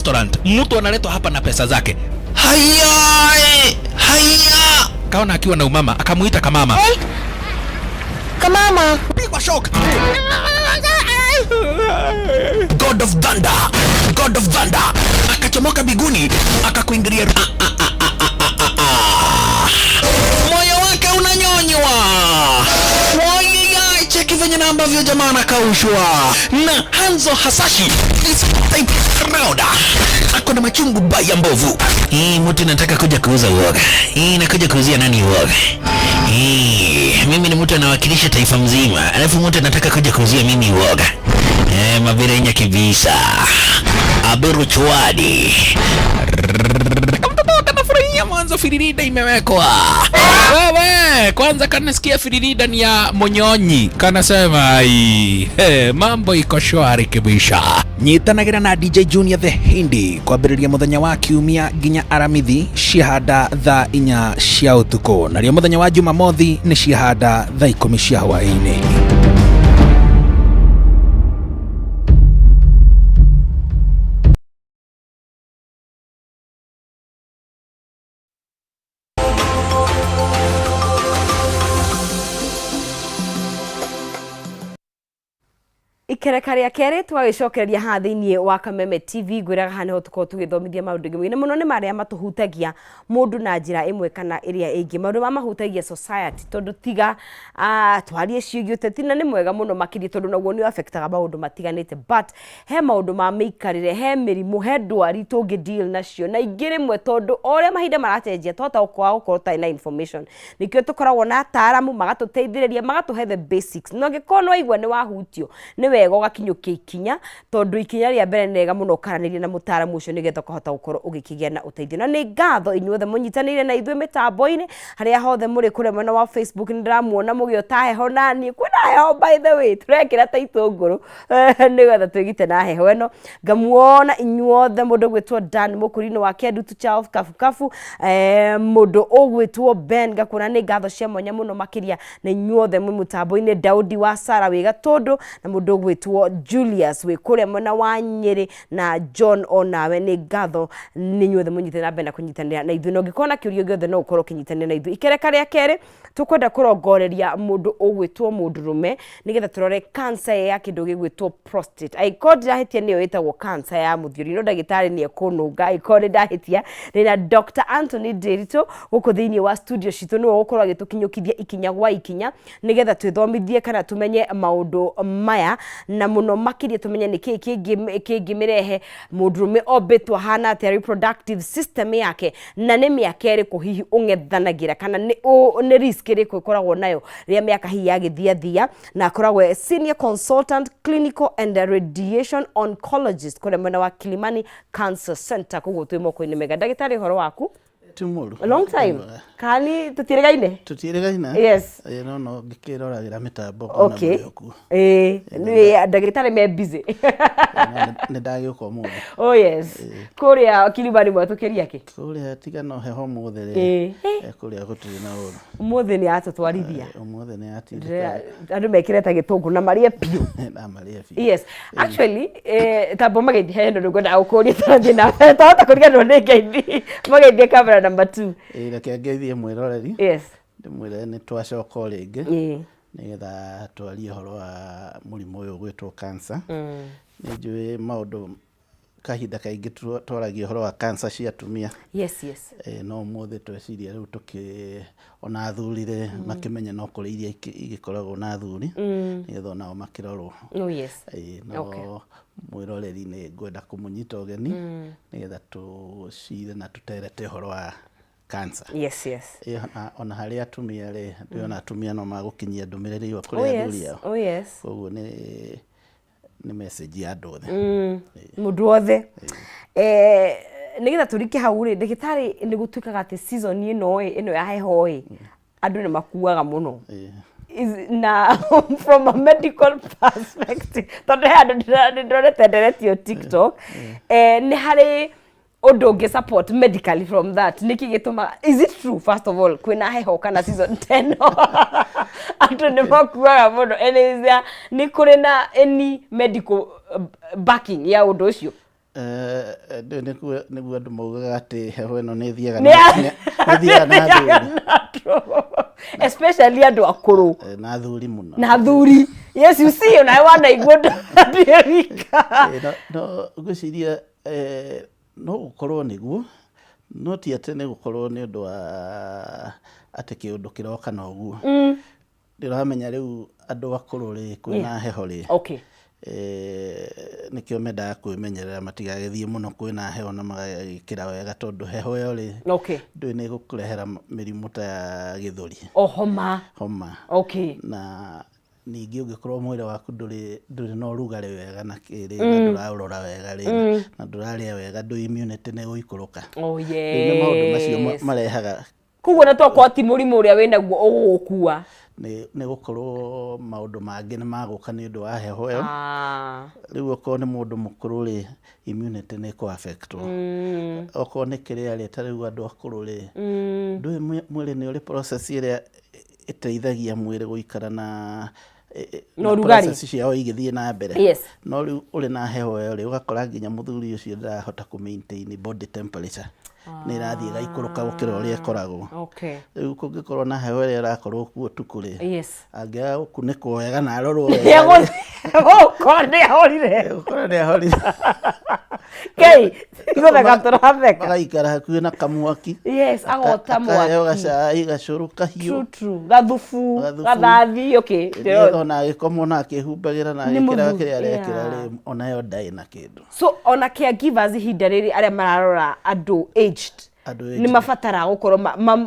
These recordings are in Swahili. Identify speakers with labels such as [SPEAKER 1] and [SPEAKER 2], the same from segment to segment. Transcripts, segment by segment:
[SPEAKER 1] restaurant. Mtu analetwa hapa na pesa zake. Haya! Kaona akiwa na umama, akamuita kamama.
[SPEAKER 2] Hey! Kamama!
[SPEAKER 1] Pigwa shock. God of Thunder. Akachomoka biguni, akakuingilia. Moyo wake unanyonywa. Cheki venye na ambavyo jamaa anakaushwa. Na Hanzo Hasashi is type rauda. Ako na machungu baya mbovu. Mtu nataka kuja kuuza uoga. Nakuja kuuzia nani uoga? Mimi ni mtu anawakilisha taifa mzima. Alafu mtu anataka kuja kuuzia mimi uoga. Mavira nya kibisa. Abiru chuadi. Mwanzo firirida imewekwa. Wewe kwanza kanasikia firirida ni ya Monyonyi. Kanasema mambo iko shwari kibisha. Nyitanagira na DJ Junior the Hindi kwambĩrĩria muthenya wa kiumia nginya aramithi ciahanda thaa 4 cia utuko. Nario muthenya wa Jumamothi ni ciahanda thaa 10 cia hwaĩ-inĩ.
[SPEAKER 2] Ikerekaria kere twagicokereria ha thiini wa Kameme TV gwiraga hane ho tuko tugithomithia maundu ngimwe muno ni maria matuhutagia mundu na njira imwe kana iria ingi maundu mahutagia society tondu tiga twarie ciugi uteti na ni mwega muno makiri tondu naguo ni affectaga maundu matiganite but he maundu ma mikarire he mirimu he ndwari tungi deal nacio na ingire mwe tondu oria mahinda maracenjia twata ukorota na information nikio tukoragwo na ataaramu magatuteithiriria magatuhe the basics no gikono igwa ni wahutio ni wega ugakinyukia ikinya tondu ikinya ria mbere nega muno karaniria na mutaaramu ucio nigetha kuhota gukorwo ugikigia na uteithio na ni ngatho inyuothe munyitanire na ithuĩ mitambo-ini haria hothe muri kure mwena wa Facebook ndiramuona mugiotaha heho nani kwina heho by the way turekira ta itũngũrũ nigetha twigite na heho eno ngamuona inyuothe mundu gwitwo Dan Mũkũri wa Kĩandu Child Kafu mundu ugwitwo Ben ngakuna ni ngatho cia mwanya muno makiria na inyuothe mutambo-ini Daudi wa Sara wiga tondu na mundu gwitwo Julius we kuria mwena wa Nyeri na John onawe ni ngatho ni nyuothe munyite na bena kunyitanira na ithuĩ no ngikona kiurio giothe no ukorwo kinyitanira na ithuĩ ikerekaria kere tukwenda kurongoreria mundu ugwitwo mundurume nigetha turore cancer ya kindu gigwitwo prostate aikodi ndahitia niyo itagwo cancer ya muthiori no ndagitari ni ekununga aikodi ndahitia rina Dr. Anthony Derito guku thiini wa studio citu no gukorwo agitukinyukithia ikinya gwa ikinya nigetha twithomithie kana tumenye maundu maya na muno makiria tumenye ni kingimirehe mundurume obetwa hana atia reproductive system yake na ni miaka iriku hihi ungethanagira kana ni risk iriku ikoragwo nayo ria miaka hihi yagithia na akoragwo senior consultant clinical and radiation oncologist kule mwena wa Kilimani Cancer Center kugo twi moko-ini mega ndagitari horo waku
[SPEAKER 3] tumuru
[SPEAKER 2] long time kani tutiregaina yes
[SPEAKER 3] no ngikiroragĩra mitambo
[SPEAKER 2] kuna myoku ni ndagitari me busy
[SPEAKER 3] ni ndagĩuka mũthĩ
[SPEAKER 2] oh yes kuria Kilimani mwatukiria ki
[SPEAKER 3] kuria tiga no heho mũthĩ kuria gutiri na uru
[SPEAKER 2] mũthĩ ni atutwarithia
[SPEAKER 3] mũthĩ ni atindika
[SPEAKER 2] andu mekireta gitungu na marie piu
[SPEAKER 3] na marie piu
[SPEAKER 2] yes actually tambo mageithie hendo ngwenda gukuria tarathi na tota kuriganwo ni ngeithi mageithie camera number 2
[SPEAKER 3] reke ngeithie mwiroreri
[SPEAKER 2] yes
[SPEAKER 3] ndimwire ni twacoka ringi nigetha twarie horo wa murimu uyu gwitwo cancer ni njui maundu kahinda kaingi twaragia horo wa cancer cia atumia
[SPEAKER 2] yes
[SPEAKER 3] no muthi tweciria riu ona athurire makimenya no kuri iria igikoragwo na athuri nigetha nao makirorwo
[SPEAKER 2] oh yes
[SPEAKER 3] no mwiroreri ni ngwenda kumunyita ugeni nigetha tucire na tuterete horo wa cancer
[SPEAKER 2] yes
[SPEAKER 3] ona hari atumia ri ndiona atumia no magukinyia ndumiriri wa kuri athuri yao
[SPEAKER 2] oh yes
[SPEAKER 3] koguo ni message ya andu othe
[SPEAKER 2] mundu othe nigetha turike hau ri ndagitari ni gutuikaga ati season ino ya heho andu ni makuaga muno na from a medical perspective tondu andu ndĩroretenderetio TikTok ni hari undu ungi support medically from that niki gituma is it true first of all kwina heho kana season 10 andu ni makuaga muno ni kuri na any medical backing ya undu ucio
[SPEAKER 3] nĩguo andũ maugaga atĩ heho ĩno nĩ thiaga na thuri.
[SPEAKER 2] Especially andũ akũrũ.
[SPEAKER 3] Na thuri mũno.
[SPEAKER 2] Na thuri. Yes, you see, na wanaigua ndĩrika.
[SPEAKER 3] No ngwĩciria no gũkorwo nĩguo, no ti atĩ nĩ gũkorwo nĩ ũndũ wa atĩ kĩũndũ kĩroka na ũguo. Ndĩramenya rĩu andũ akũrũ rĩ kwĩna heho rĩ.
[SPEAKER 2] Okay.
[SPEAKER 3] Nĩkĩo mendaga kwĩmenyerera matigagĩthiĩ mũno kwĩna heho na magagĩkĩra wega tondũ heho ĩyo rĩ ndũĩ nĩ gũkũrehera mĩrimũ ta ya gĩthũri.
[SPEAKER 2] Homa. Okay.
[SPEAKER 3] Na ningĩ ũngĩkorwo mwĩrĩ waku ndũrĩ na ũrugarĩ wega na kĩrĩ na ndũraũrora wega rĩ na ndũrarĩa wega immunity nĩ gũikũrũka. Nĩ maũndũ macio marehaga.
[SPEAKER 2] Kuguo na twakorwo ti mũrimũ ũrĩa wĩnaguo ũgũkua.
[SPEAKER 3] Nĩ gũkorwo maũndũ mangĩ nĩ magũka nĩ ũndũ wa heho ĩyo. Rĩu okorwo nĩ mũndũ mũkũrũ rĩ immunity nĩ kũ-affectwo. Okorwo nĩ kĩrĩa rĩ ta rĩu andũ akũrũ rĩ ndũĩ mwĩrĩ nĩ ũrĩ process ĩrĩa ĩteithagia mwĩrĩ gũikara na process ciao igĩthiĩ na mbere. No rĩu ũrĩ na heho ĩyo rĩ ũgakora nginya mũthuri ũcio ndarahota kũ-maintain body temperature. Nĩ irathiĩ igaikũrũka gũkĩra ũrĩa ĩkoragwo. Rĩu kũngĩkorwo na heho ĩrĩa ĩrakorwo kuo tukũ rĩ angĩaga gũkunĩkwo wega na arorwo wega
[SPEAKER 2] gũkorwo nĩahorire. Igũtheka tũratheka.
[SPEAKER 3] Agaikara hakuhĩ na kamwaki.
[SPEAKER 2] Agota mwaki.
[SPEAKER 3] Akaheo gacai gacũrũ kahiũ.
[SPEAKER 2] Gathubu gathathi.
[SPEAKER 3] Ona agĩkomwo na akĩhumbagĩra na agĩkĩra kĩrĩa arekĩra rĩ onayo ndarĩ na kĩndũ.
[SPEAKER 2] So ona caregivers ihinda rĩrĩ arĩa mararora andũ aged nĩ mabatara gũkorwo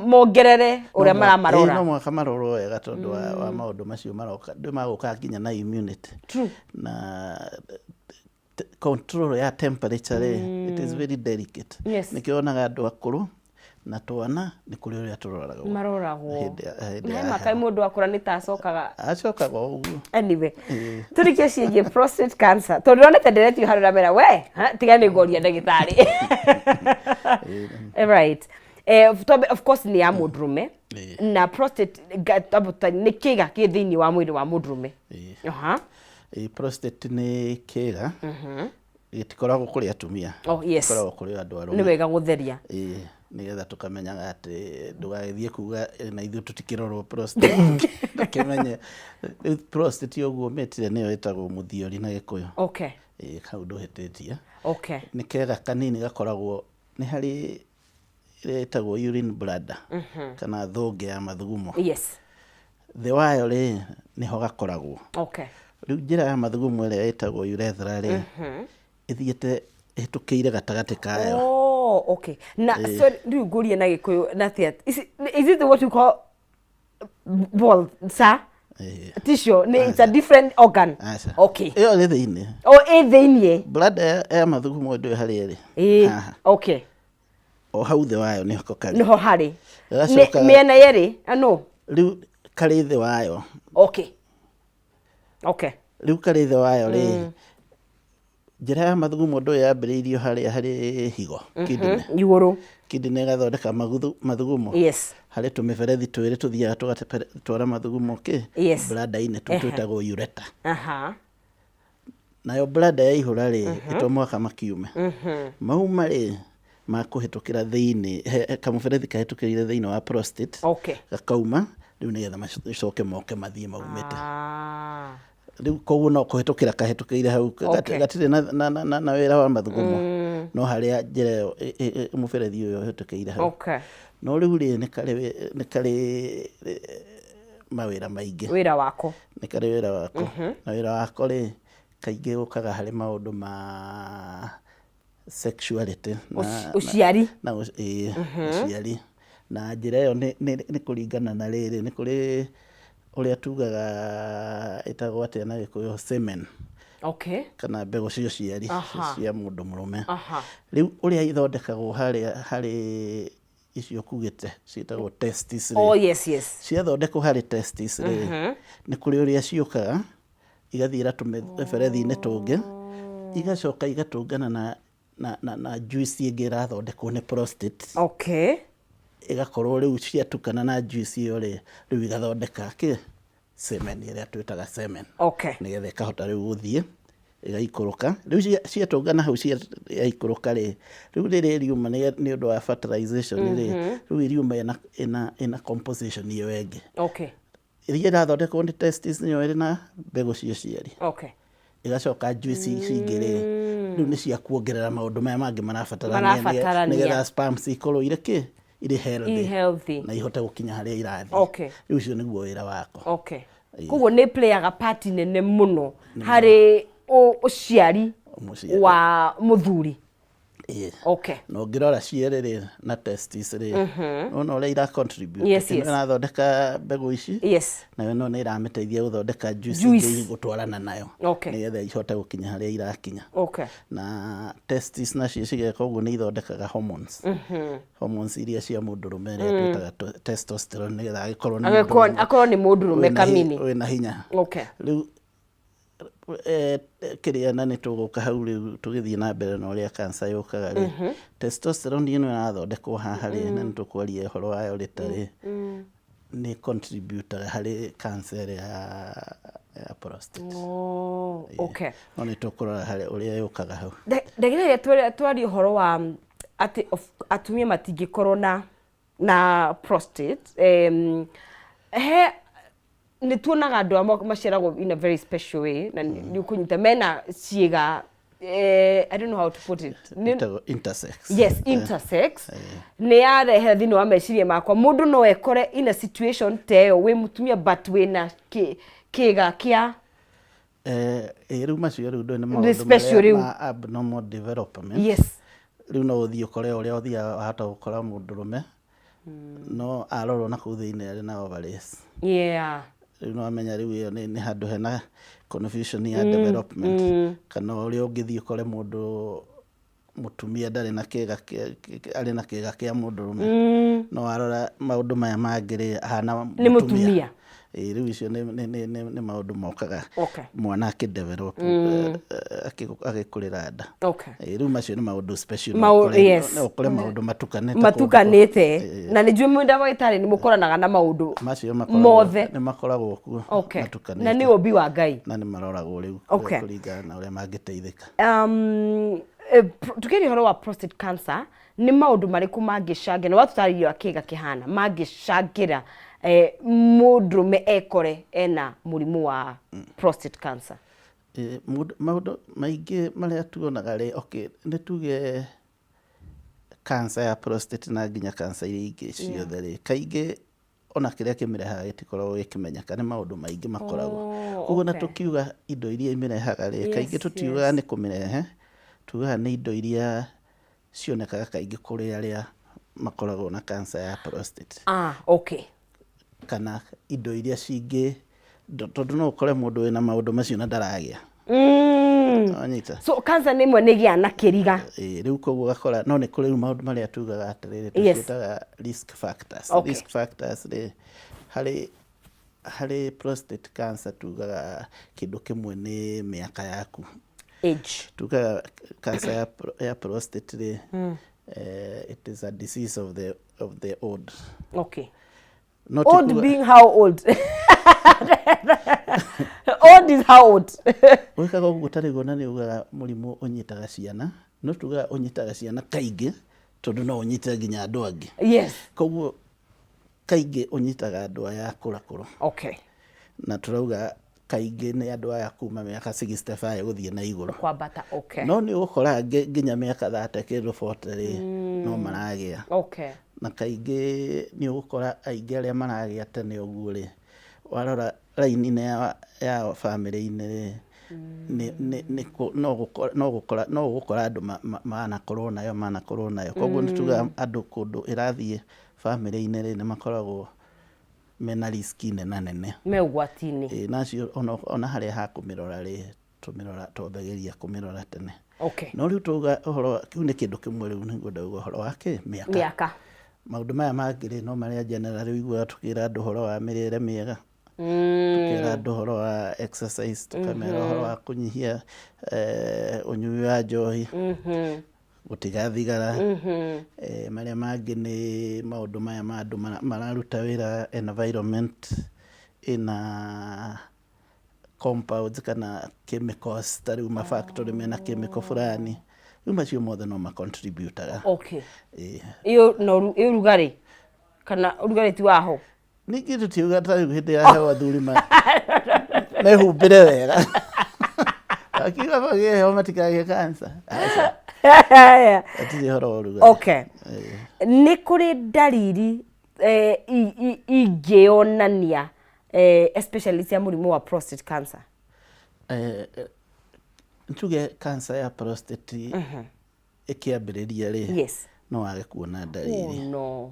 [SPEAKER 2] mongerere ũrĩa maramarora.
[SPEAKER 3] No mwaka marorwo wega tondũ wa maũndũ macio maroka ndĩ magũka nginya na immunity na control ya temperature it is very delicate. Nĩkĩo onaga andũ akũrũ na twana nĩ kũrĩ ũrĩa tũroragwo
[SPEAKER 2] maroragwo nĩ makai mũndũ akũra nĩ ta
[SPEAKER 3] acokaga ũguo.
[SPEAKER 2] Anyway tũrikie ciĩgiĩ prostate cancer tondũ ndĩronete ndĩretio harĩ ramera we tiga nĩ ngoria ndagĩtarĩ. Right. Of course nĩ ya mũndũrũme na prostate nĩ kĩga kĩ thĩinĩ wa mwĩrĩ wa mũndũrũme.
[SPEAKER 3] Prostate nĩ kĩga gĩtikoragwo kũrĩ atumia. Gĩkoragwo kũrĩ andũ arũme.
[SPEAKER 2] Nĩ wega gũtheria.
[SPEAKER 3] Nĩgetha tũkamenyaga atĩ ndũgagĩthiĩ kuga na ithuĩ tũtikĩrorwo prostate. Tũkĩmenye prostate ũguo metire nĩyo ĩtagwo mũthiori na Gĩkũyũ. Hau ndũhĩtĩtie. Nĩ kega kanini gakoragwo nĩ harĩ ĩrĩa ĩtagwo urine bladder kana thũngĩ ya mathugumo. Thĩ wayo rĩ nĩho gakoragwo. Rĩu njĩra ya mathugumo ĩrĩa ĩtagwo urethra rĩ ĩthiĩte ĩhĩtũkĩire gatagatĩ kayo.
[SPEAKER 2] Na rĩu ngũrie na Gĩkũyũ na tia is it what you call ball sir? Tissue it's a different organ.
[SPEAKER 3] Ĩyo nĩ thĩinĩ.
[SPEAKER 2] Ĩ thĩinĩ.
[SPEAKER 3] Bladder ya mathugumo ndĩyo harĩa ĩrĩ. O hau thĩ wayo nĩho karĩ.
[SPEAKER 2] Nĩho harĩ. Mĩena yerĩ
[SPEAKER 3] rĩu karĩ thĩ wayo. Rĩu karĩ thĩ wayo rĩ njĩra ya mathugumo ndũĩ yambĩrĩirio harĩ higo
[SPEAKER 2] igũrũ.
[SPEAKER 3] Kidney ĩgathondeka mathugumo harĩ tũmĩberethi twĩrĩ tũthiaga tũgatwara mathugumo bladder-inĩ twĩtagwo ureter. Nayo bladder yaihũra rĩ ĩtomwaka makiume mauma rĩ makũhĩtũkĩra thĩinĩ kamũberethi kahĩtũkĩrire thĩinĩ wa prostate gakauma rĩu nĩgetha macoke moke mathiĩ maumĩte. Rĩu koguo no kũhĩtũkĩra kahĩtũkĩire hau gatirĩ na wĩra wa mathugumo no harĩa njĩra ĩyo mũberethi ũyũ ũhĩtũkĩire hau. No rĩu rĩ nĩ karĩ mawĩra maingĩ.
[SPEAKER 2] Wĩra wako
[SPEAKER 3] nĩ karĩ wĩra wako na wĩra wako rĩ kaingĩ ũkaga harĩ maũndũ ma sexuality
[SPEAKER 2] ũciari
[SPEAKER 3] na njĩra ĩyo nĩ kũringana na rĩrĩ nĩ kũrĩ ũrĩa tugaga ĩtagwo atĩa na Gĩkũyũ semen kana mbegũ cia ũciari cia mũndũ mũrũme. Rĩu ũrĩa ithondekagwo harĩ icio kugĩte ciĩtagwo testis ciathondekwo harĩ testis rĩ nĩ kũrĩ ũrĩa ciũkaga igathiĩra tũmĩberethi-inĩ tũngĩ igacoka igatũngana na juice ĩngĩ ĩrathondekwo nĩ prostate. Igakorwo rĩu ciatukana na juice ĩyo rĩu igathondeka semen ĩrĩa twĩtaga semen nĩgetha ĩkahota rĩu gũthiĩ igaikũrũka rĩu ciatũngana hau ciaikũrũka rĩ rĩu rĩrĩ riuma nĩ ũndũ wa fertilization rĩ rĩu riuma ina composition iyo ĩngĩ iria irathondekwo nĩ testis nĩyo ĩrĩ na mbegũ cia ciari igacoka juice cingĩ rĩ rĩu nĩ cia kuongerera maũndũ maya mangĩ marabatarania nĩgetha sperms ikorwo irĩ healthy na ihote gũkinya harĩa irathiĩ rĩu ũcio nĩguo wĩra wako
[SPEAKER 2] koguo nĩ playaga part nene mũno harĩ ũciari wa mũthuri
[SPEAKER 3] na ũngĩrora ciere rĩ na testis rĩ no ũrĩa ira contribute ĩrathondeka mbegũ ici nayo no nĩ iramĩteithia gũthondeka juice ingĩ gũtwarana nayo nĩgetha ihote gũkinya harĩa irakinya na testis nacio cigeka ũguo nĩ ithondekaga hormones iria cia mũndũrũme iria twĩtaga testosterone nĩgetha
[SPEAKER 2] akorwo nĩ mũndũrũme kamini
[SPEAKER 3] wĩna hinya rĩu kĩrĩa na nĩ tũgũka hau rĩu tũgĩthiĩ na mbere na ũrĩa cancer yũkaga rĩ testosterone ĩno ĩrathondekwo haha rĩ na nĩ tũkwaria ũhoro wayo rĩtarĩ nĩ contributaga harĩ cancer ya prostate no nĩ tũkũrora harĩ ũrĩa yũkaga hau
[SPEAKER 2] ndagĩrĩria twaria ũhoro wa atĩ atumia matingĩkorwo na prostate nĩ tuonaga andũ amwe maciaragwo in a very special way na nĩ ũkũnyita mena ciĩga I don't know how to put it
[SPEAKER 3] intersex
[SPEAKER 2] intersex nĩ yarehe thĩinĩ wa meciria makwa mũndũ no ekore in a situation ta ĩyo wĩ mũtumia but wĩna kĩga kĩa
[SPEAKER 3] rĩu macio rĩu nĩ maũndũ ma abnormal development rĩu no ũthiĩ ũkore ũrĩa ũthiaga wahota gũkora mũndũrũme no arorwo na kũu thĩinĩ arĩ na ovaries rĩu no amenya rĩu ĩyo nĩ handũ hena confusion ya development kana ũrĩa ũngĩthiĩ ũkore mũndũ mũtumia ndarĩ na kĩga arĩ na kĩga kĩa mũndũrũme no arora maũndũ maya mangĩ ahana
[SPEAKER 2] mũtumia
[SPEAKER 3] rĩu icio nĩ maũndũ mokaga mwana akĩdevelop agĩkũrĩra nda rĩu macio nĩ maũndũ special no ũkore maũndũ
[SPEAKER 2] matukanĩte na nĩ njũĩ ndagĩtarĩ nĩ mũkoranaga na maũndũ
[SPEAKER 3] macio
[SPEAKER 2] mothe
[SPEAKER 3] nĩ makoragwo kuo
[SPEAKER 2] matukanĩte na nĩ ũmbi wa Ngai
[SPEAKER 3] na nĩ maroragwo rĩu kũringana na ũrĩa mangĩteithĩka
[SPEAKER 2] tukĩria ũhoro wa prostate cancer nĩ maũndũ marĩkũ mangĩcangĩra na watũtarĩria kĩga kĩhana mangĩcangĩra mũndũrũme ekore ena mũrimũ wa prostate cancer
[SPEAKER 3] maũndũ maingĩ marĩa tuonaga rĩ nĩ tuge cancer ya prostate na nginya cancer iria ingĩ ciothe rĩ kaingĩ ona kĩrĩa kĩmĩrehaga gĩtikoragwo gĩkĩmenyeka nĩ maũndũ maingĩ makoragwo koguo na tũkiuga indo iria imĩrehaga rĩ kaingĩ tũtiugaga nĩ kũmĩrehe tugaga nĩ indo iria cionekaga kaingĩ kũrĩ arĩa makoragwo na cancer ya prostate kana indo iria cingĩ tondũ no ũkore mũndũ wĩna maũndũ macio na ndaragĩa
[SPEAKER 2] so cancer nĩ imwe nĩ gĩa na kĩriga
[SPEAKER 3] rĩu koguo gakora no nĩ kũrĩ maũndũ marĩa tugaga atĩrĩrĩ tũciĩtaga risk factors rĩ harĩ prostate cancer tugaga kĩndũ kĩmwe nĩ mĩaka yaku
[SPEAKER 2] age
[SPEAKER 3] tugaga cancer ya prostate rĩ it is a disease of the old
[SPEAKER 2] old being how old old is how old
[SPEAKER 3] wĩkaga ũguo tarĩguo na nĩ ugaga mũrimũ ũnyitaga ciana no tugaga ũnyitaga ciana kaingĩ tondũ no ũnyite nginya andũ angĩ koguo kaingĩ ũnyitaga andũ aya akũrakũrũ na turauga kaingĩ nĩ andũ aya kuma mĩaka 65 gũthiĩ na igũrũ
[SPEAKER 2] kwambata
[SPEAKER 3] no nĩ ũgũkora nginya mĩaka 30 kĩndũ 40 rĩ no maragĩa na kaingĩ nĩ ũgũkora aingĩ arĩa maragĩa tene ũguo rĩ warora raini-inĩ ya bamĩrĩ-inĩ rĩ no gũkora andũ manakorwo nayo koguo nĩ tugaga andũ kũndũ ĩrathiĩ bamĩrĩ-inĩ rĩ nĩ makoragwo mena riski nene
[SPEAKER 2] me ũgwati-inĩ
[SPEAKER 3] nacio ona harĩa hakũmĩrora rĩ twambagĩria kũmĩrora tene no rĩu tuga ũhoro kĩu nĩ kĩndũ kĩmwe rĩu nĩguo ndauga ũhoro wa mĩaka maũndũ maya mangĩ rĩ no marĩa general rĩu iguaga tũkĩra andũ ũhoro wa mĩrĩre mĩega tũkĩra andũ ũhoro wa exercise tũkamera ũhoro wa kũnyihia ũnyui wa njohi gũtiga thigara marĩa mangĩ nĩ maũndũ maya ma andũ mararuta wĩra environment ĩna compounds kana chemicals tari uma factory mena chemical fulani uma cio mothe no ma contributaga.
[SPEAKER 2] Okay. Iyo no rugari kana rugari ti waho
[SPEAKER 3] ningĩ tũtiuga tarĩ hĩndĩ ya hewa thurima mehumbĩre wega akiuga magĩe matikagĩe cancer atirĩ horo ũrugarĩ.
[SPEAKER 2] Okay. Nĩ kũrĩ ndariri ingĩonania especially cia mũrimũ wa prostate cancer?
[SPEAKER 3] Ntuge cancer ya prostate ĩkĩambĩrĩria rĩ,
[SPEAKER 2] yes,
[SPEAKER 3] no wage kuona ndariri.
[SPEAKER 2] No.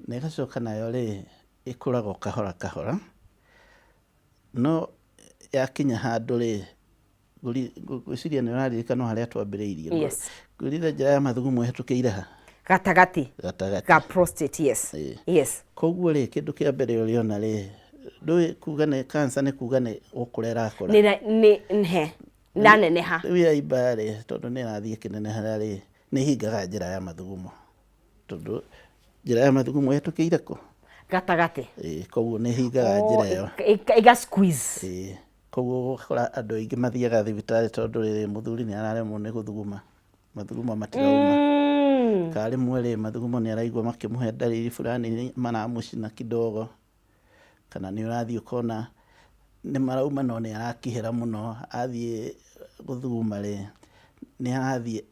[SPEAKER 3] Na ĩgacoka nayo rĩ, ĩkũraga kahora kahora, no yakinya handũ rĩ, gwĩciria nĩ ũraririkana harĩa twambĩrĩirie.
[SPEAKER 2] Yes.
[SPEAKER 3] Ngwĩrire njĩra ya mathugumo ĩhetũkĩire ha?
[SPEAKER 2] Gatagati ga prostate. Yes. Yes.
[SPEAKER 3] Koguo rĩ, kĩndũ kĩa mbere ũrĩona rĩ, ndũĩ kuga nĩ cancer nĩ kuga nĩ gũkũra ĩrakũra.
[SPEAKER 2] Nĩ naneneha.
[SPEAKER 3] Rĩu yaimba rĩ, tondũ nĩ ĩrathiĩ kĩneneha rĩ, nĩ hingaga njĩra ya mathugumo. Tondũ njĩra ya mathugumo ĩhetũkĩire kũ?
[SPEAKER 2] Gatagati.
[SPEAKER 3] Koguo nĩ hingaga njĩra ĩyo.
[SPEAKER 2] Iga squeeze.
[SPEAKER 3] Koguo gũkora andũ aingĩ mathiaga thibitarĩ tondũ rĩrĩ mũthuri nĩ araremwo nĩ gũthuguma. Mathugumo matirauma. Karĩ mwere mathugumo nĩ araigua makĩmũhe ndariri fulani maramũcina kidogo. Kana nĩ ũrathiĩ ũkona nĩ marauma no nĩ arakĩhera mũno, athiĩ gũthuguma rĩ, nĩ arathiĩ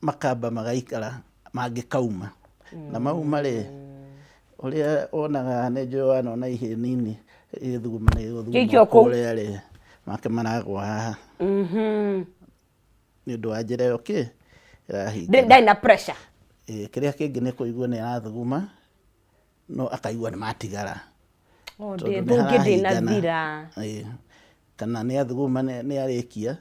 [SPEAKER 3] makamba magaikara mangĩkauma. Na mauma rĩ, ũrĩa wonaga nĩ njũĩ wanona ihĩ nini ĩgĩthuguma kũrĩa rĩ, make maragwa haha. Nĩ ũndũ wa njĩra ĩyo kĩ ĩrahinga.
[SPEAKER 2] Ndĩ na pressure.
[SPEAKER 3] Kĩrĩa kĩngĩ nĩ kũigua nĩ arathuguma no akaigua nĩ matigara. Kana nĩ athuguma nĩ arĩkia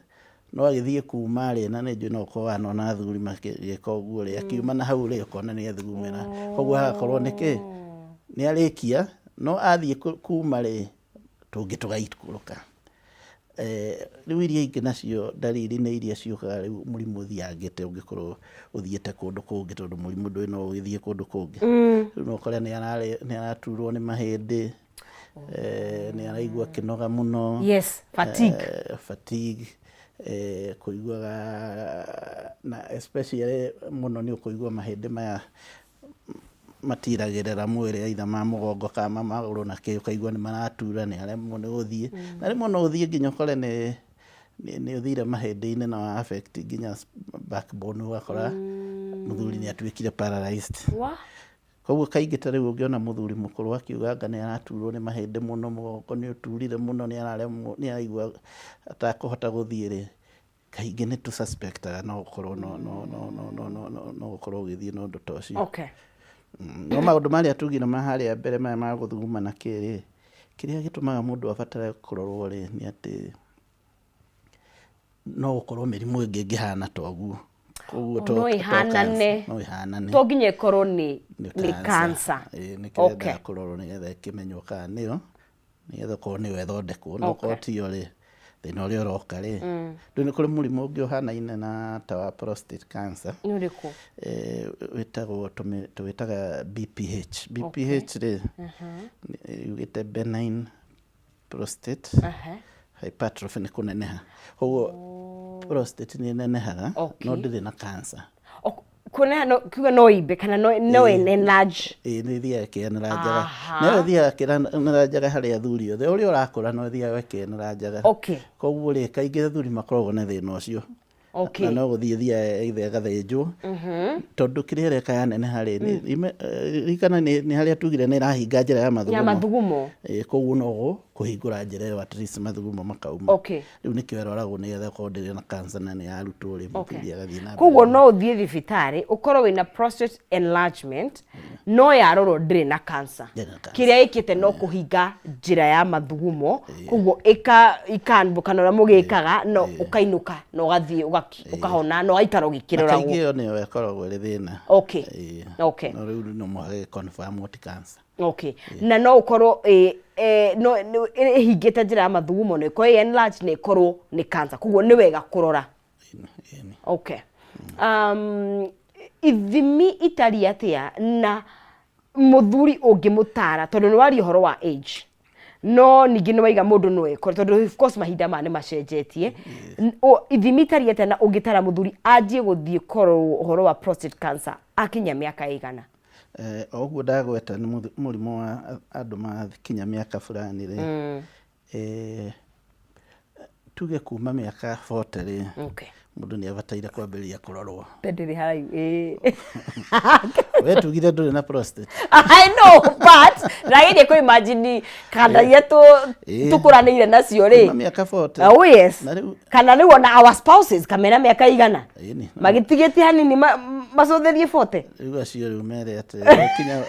[SPEAKER 3] no agĩthiĩ kuma rĩ, na nĩ njũĩ no ũkorwo wanona athuri magĩka ũguo rĩ, akiuma na hau rĩ ũkona nĩ athugumĩra. Koguo hagakorwo nĩkĩ nĩ arĩkia no athiĩ kuma rĩ tũngĩ tũgaikũrũka. Rĩu iria ingĩ nacio ndariri nĩ iria ciũkaga rĩu mũrimũ ũthiangĩte ũngĩkorwo ũthiĩte kũndũ kũngĩ, tondũ mũrimũ ndũĩ no ũgĩthiĩ kũndũ kũngĩ. Rĩu no ũkore nĩ araturwo nĩ mahĩndĩ, nĩ araigua kĩnoga mũno.
[SPEAKER 2] Yes, fatigue.
[SPEAKER 3] Fatigue. Kũiguaga na especially mũno nĩ ũkũigua mahĩndĩ maya matiragĩrĩra mwĩrĩ either ma mũgongo kana magũrũ, na kĩ ũkaigua nĩ maratura, nĩ aremwo nĩ gũthiĩ. Na rĩmwe no ũthiĩ nginya ũkore nĩ ũthire mahĩndĩ-inĩ na affect nginya backbone, ũgakora mũthuri nĩ atuĩkire paralyzed. Koguo kaingĩ ta rĩu ũngĩona mũthuri mũkũrũ akiuga anga nĩ araturwo nĩ mahĩndĩ mũno, mũgongo nĩ ũturire mũno, nĩ araremwo, nĩ araigua atakũhota gũthiĩ rĩ, kaingĩ nĩ tũ suspectaga no gũkorwo no gũkorwo ũgĩthiĩ na ũndũ ta ũcio.
[SPEAKER 2] Okay.
[SPEAKER 3] No maũndũ marĩa tugire harĩa mbere maya ma gũthuguma na kĩrĩ, kĩrĩa gĩtũmaga mũndũ abatare kũrorwo rĩ nĩ atĩ no gũkorwo mĩrimũ ĩngĩ ĩngĩhana ta ũguo.
[SPEAKER 2] No ihanane. To nginya ĩkorwo nĩ cancer.
[SPEAKER 3] Nĩ kĩrenda kũrorwo nĩgetha ĩkĩmenywo kana nĩyo, nĩgetha korwo nĩyo ĩthondekwo. No korwo tiyo rĩ, thĩna ũrĩa ũroka rĩ. Rĩu nĩ kũrĩ mũrimũ ũngĩ ũhanaine na ta wa prostate cancer.
[SPEAKER 2] Nĩ ũrĩkũ?
[SPEAKER 3] Wĩtagwo tũwĩtaga BPH. BPH rĩ, yugĩte benign prostate hypertrophy, nĩ kũneneha. Koguo prostate nĩ nenehaga no ndĩrĩ na cancer.
[SPEAKER 2] Kũneneha kiuga no imbe kana no enlarge.
[SPEAKER 3] Nĩ ithiaga ĩkĩeneranjaga. Nayo ithiaga ĩkĩeneranjaga harĩ athuri othe. Ũrĩa ũrakũra no ithiaga ĩkĩeneranjaga. Koguo rĩ, kaingĩ athuri makoragwo na thĩna ũcio. Na no gũthiĩ ithiaga ĩgathĩnjwo. Tondũ kĩrĩa ĩreka yaneneha rĩ, ririkana nĩ harĩa tugire nĩ ĩrahinga njĩra ya mathugumo. Koguo no kũhingũra njĩra ĩyo at least mathugumo makauma. Rĩu nĩkĩo ĩroragwo nĩgetha korwo ndĩrĩ na cancer na nĩ yarutwo rĩ, mũthuri agathiĩ na mbere.
[SPEAKER 2] Koguo no ũthiĩ thibitarĩ ũkorwo wĩna prostate enlargement no yarorwo ndĩrĩ na cancer. Kĩrĩa ĩkĩte no kũhinga njĩra ya mathugumo, koguo ĩkanbũka na mũgĩkaga no ũkainũka no ũgathiĩ ũkahona no aikara ũgĩkĩroragwo.
[SPEAKER 3] Kaingĩ ĩyo nĩyo ĩkoragwo ĩrĩ thĩna. No rĩu no mũhage confirm ti cancer.
[SPEAKER 2] Na no ũkorwo ĩhingĩte njĩra ya mathugumo no ĩkorwo enlarge na ĩkorwo nĩ cancer, koguo nĩ wega kũrora. Ithimi itariĩ atĩa na mũthuri ũngĩmũtara, tondũ nĩ waria ũhoro wa age, no ningĩ nĩ waiga mũndũ nĩ wekore tondũ of course mahinda ma nĩ macenjetie ithimi tariete na ũngĩtara mũthuri anjie gũthiĩ korwo ũhoro wa prostate cancer akinya mĩaka ĩigana
[SPEAKER 3] oguo ndagweta nĩ mũrimũ wa andũ makinya mĩaka fulani tuge kuma mĩaka 40
[SPEAKER 2] okay
[SPEAKER 3] mũndũ nĩ abataire kwambĩrĩria kũrorwo
[SPEAKER 2] ndĩrĩ haraihu
[SPEAKER 3] we tugire ndũrĩ na prostate
[SPEAKER 2] I know but ragĩrie kũ imagine kana yetu tukuranĩire nacio rĩ
[SPEAKER 3] mĩaka 40
[SPEAKER 2] oh yes kana nĩ wona our spouses kamera mĩaka igana magitigĩtie hanini macũthĩrie 40
[SPEAKER 3] rĩu acio rĩu mere atĩ kinya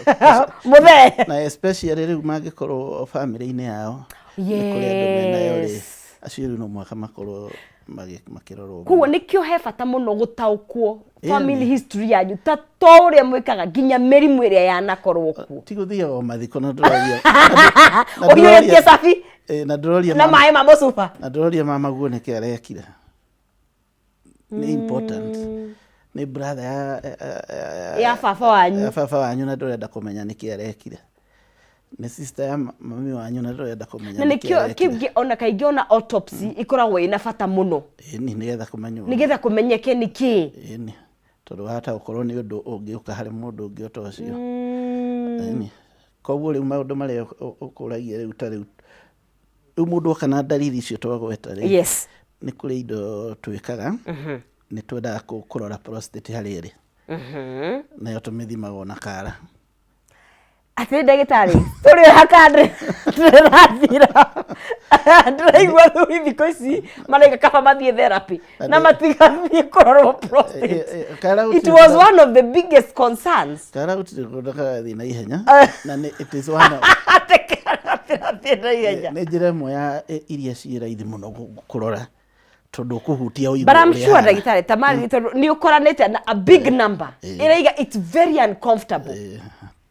[SPEAKER 2] mũthee
[SPEAKER 3] na especially rĩu mangĩkorwo family-inĩ yao
[SPEAKER 2] yes
[SPEAKER 3] acio rĩu no mwaka makorwo makĩrorwo
[SPEAKER 2] kuo nĩkĩo he bata mũno gũtaũkwo family history yanyu ta ũrĩa mwĩkaga nginya mĩrimũ ĩrĩa yanakorwo kuo
[SPEAKER 3] ti gũthiĩ o mathiko na ndũroria
[SPEAKER 2] ũhiũrĩtie cabi
[SPEAKER 3] na ndũroria
[SPEAKER 2] na maĩ ma mũcuba
[SPEAKER 3] na ndũroria mama guo nĩkĩ arekire nĩ important nĩ brother
[SPEAKER 2] ya baba wanyu
[SPEAKER 3] na ndũrenda kũmenya nĩkĩ arekire nĩ sister ya mami wanyu na ndũrenda kũmenya
[SPEAKER 2] na nĩkĩo kĩngĩ ona kaingĩ ona autopsy ikoragwo ĩna bata mũno nĩgetha kũmenyeke nĩkĩ
[SPEAKER 3] tondũ hata ũkorwo nĩ ũndũ ũngĩũka harĩ mũndũ ũngĩ ta ũcio koguo rĩu maũndũ marĩa ũkũragia rĩu ta rĩu mũndũ oka na dalili icio twagweta rĩ
[SPEAKER 2] yes
[SPEAKER 3] nĩ kũrĩ indo twĩkaga nĩ twendaga kũrora prostate harĩa ĩrĩ nayo tũmĩthimaga na kara
[SPEAKER 2] atĩ ndagĩtarĩ tũrĩ hakandĩ ndĩrathira ndĩraigua thuri thikũ ici maraiga kaba mathiĩ therapy na matigathiĩ kũrorwo prostate it was one of the biggest concerns
[SPEAKER 3] kara gũtirĩ kũndũ kagathiĩ na ihenya na it is one of nĩ njĩra ĩmwe ya iria ciĩ raithi mũno kũrora tondũ kũhutia ũigũ
[SPEAKER 2] but I'm sure ndagĩtarĩ tamari nĩ ũkoranĩte na a big number ĩraiga it's very uncomfortable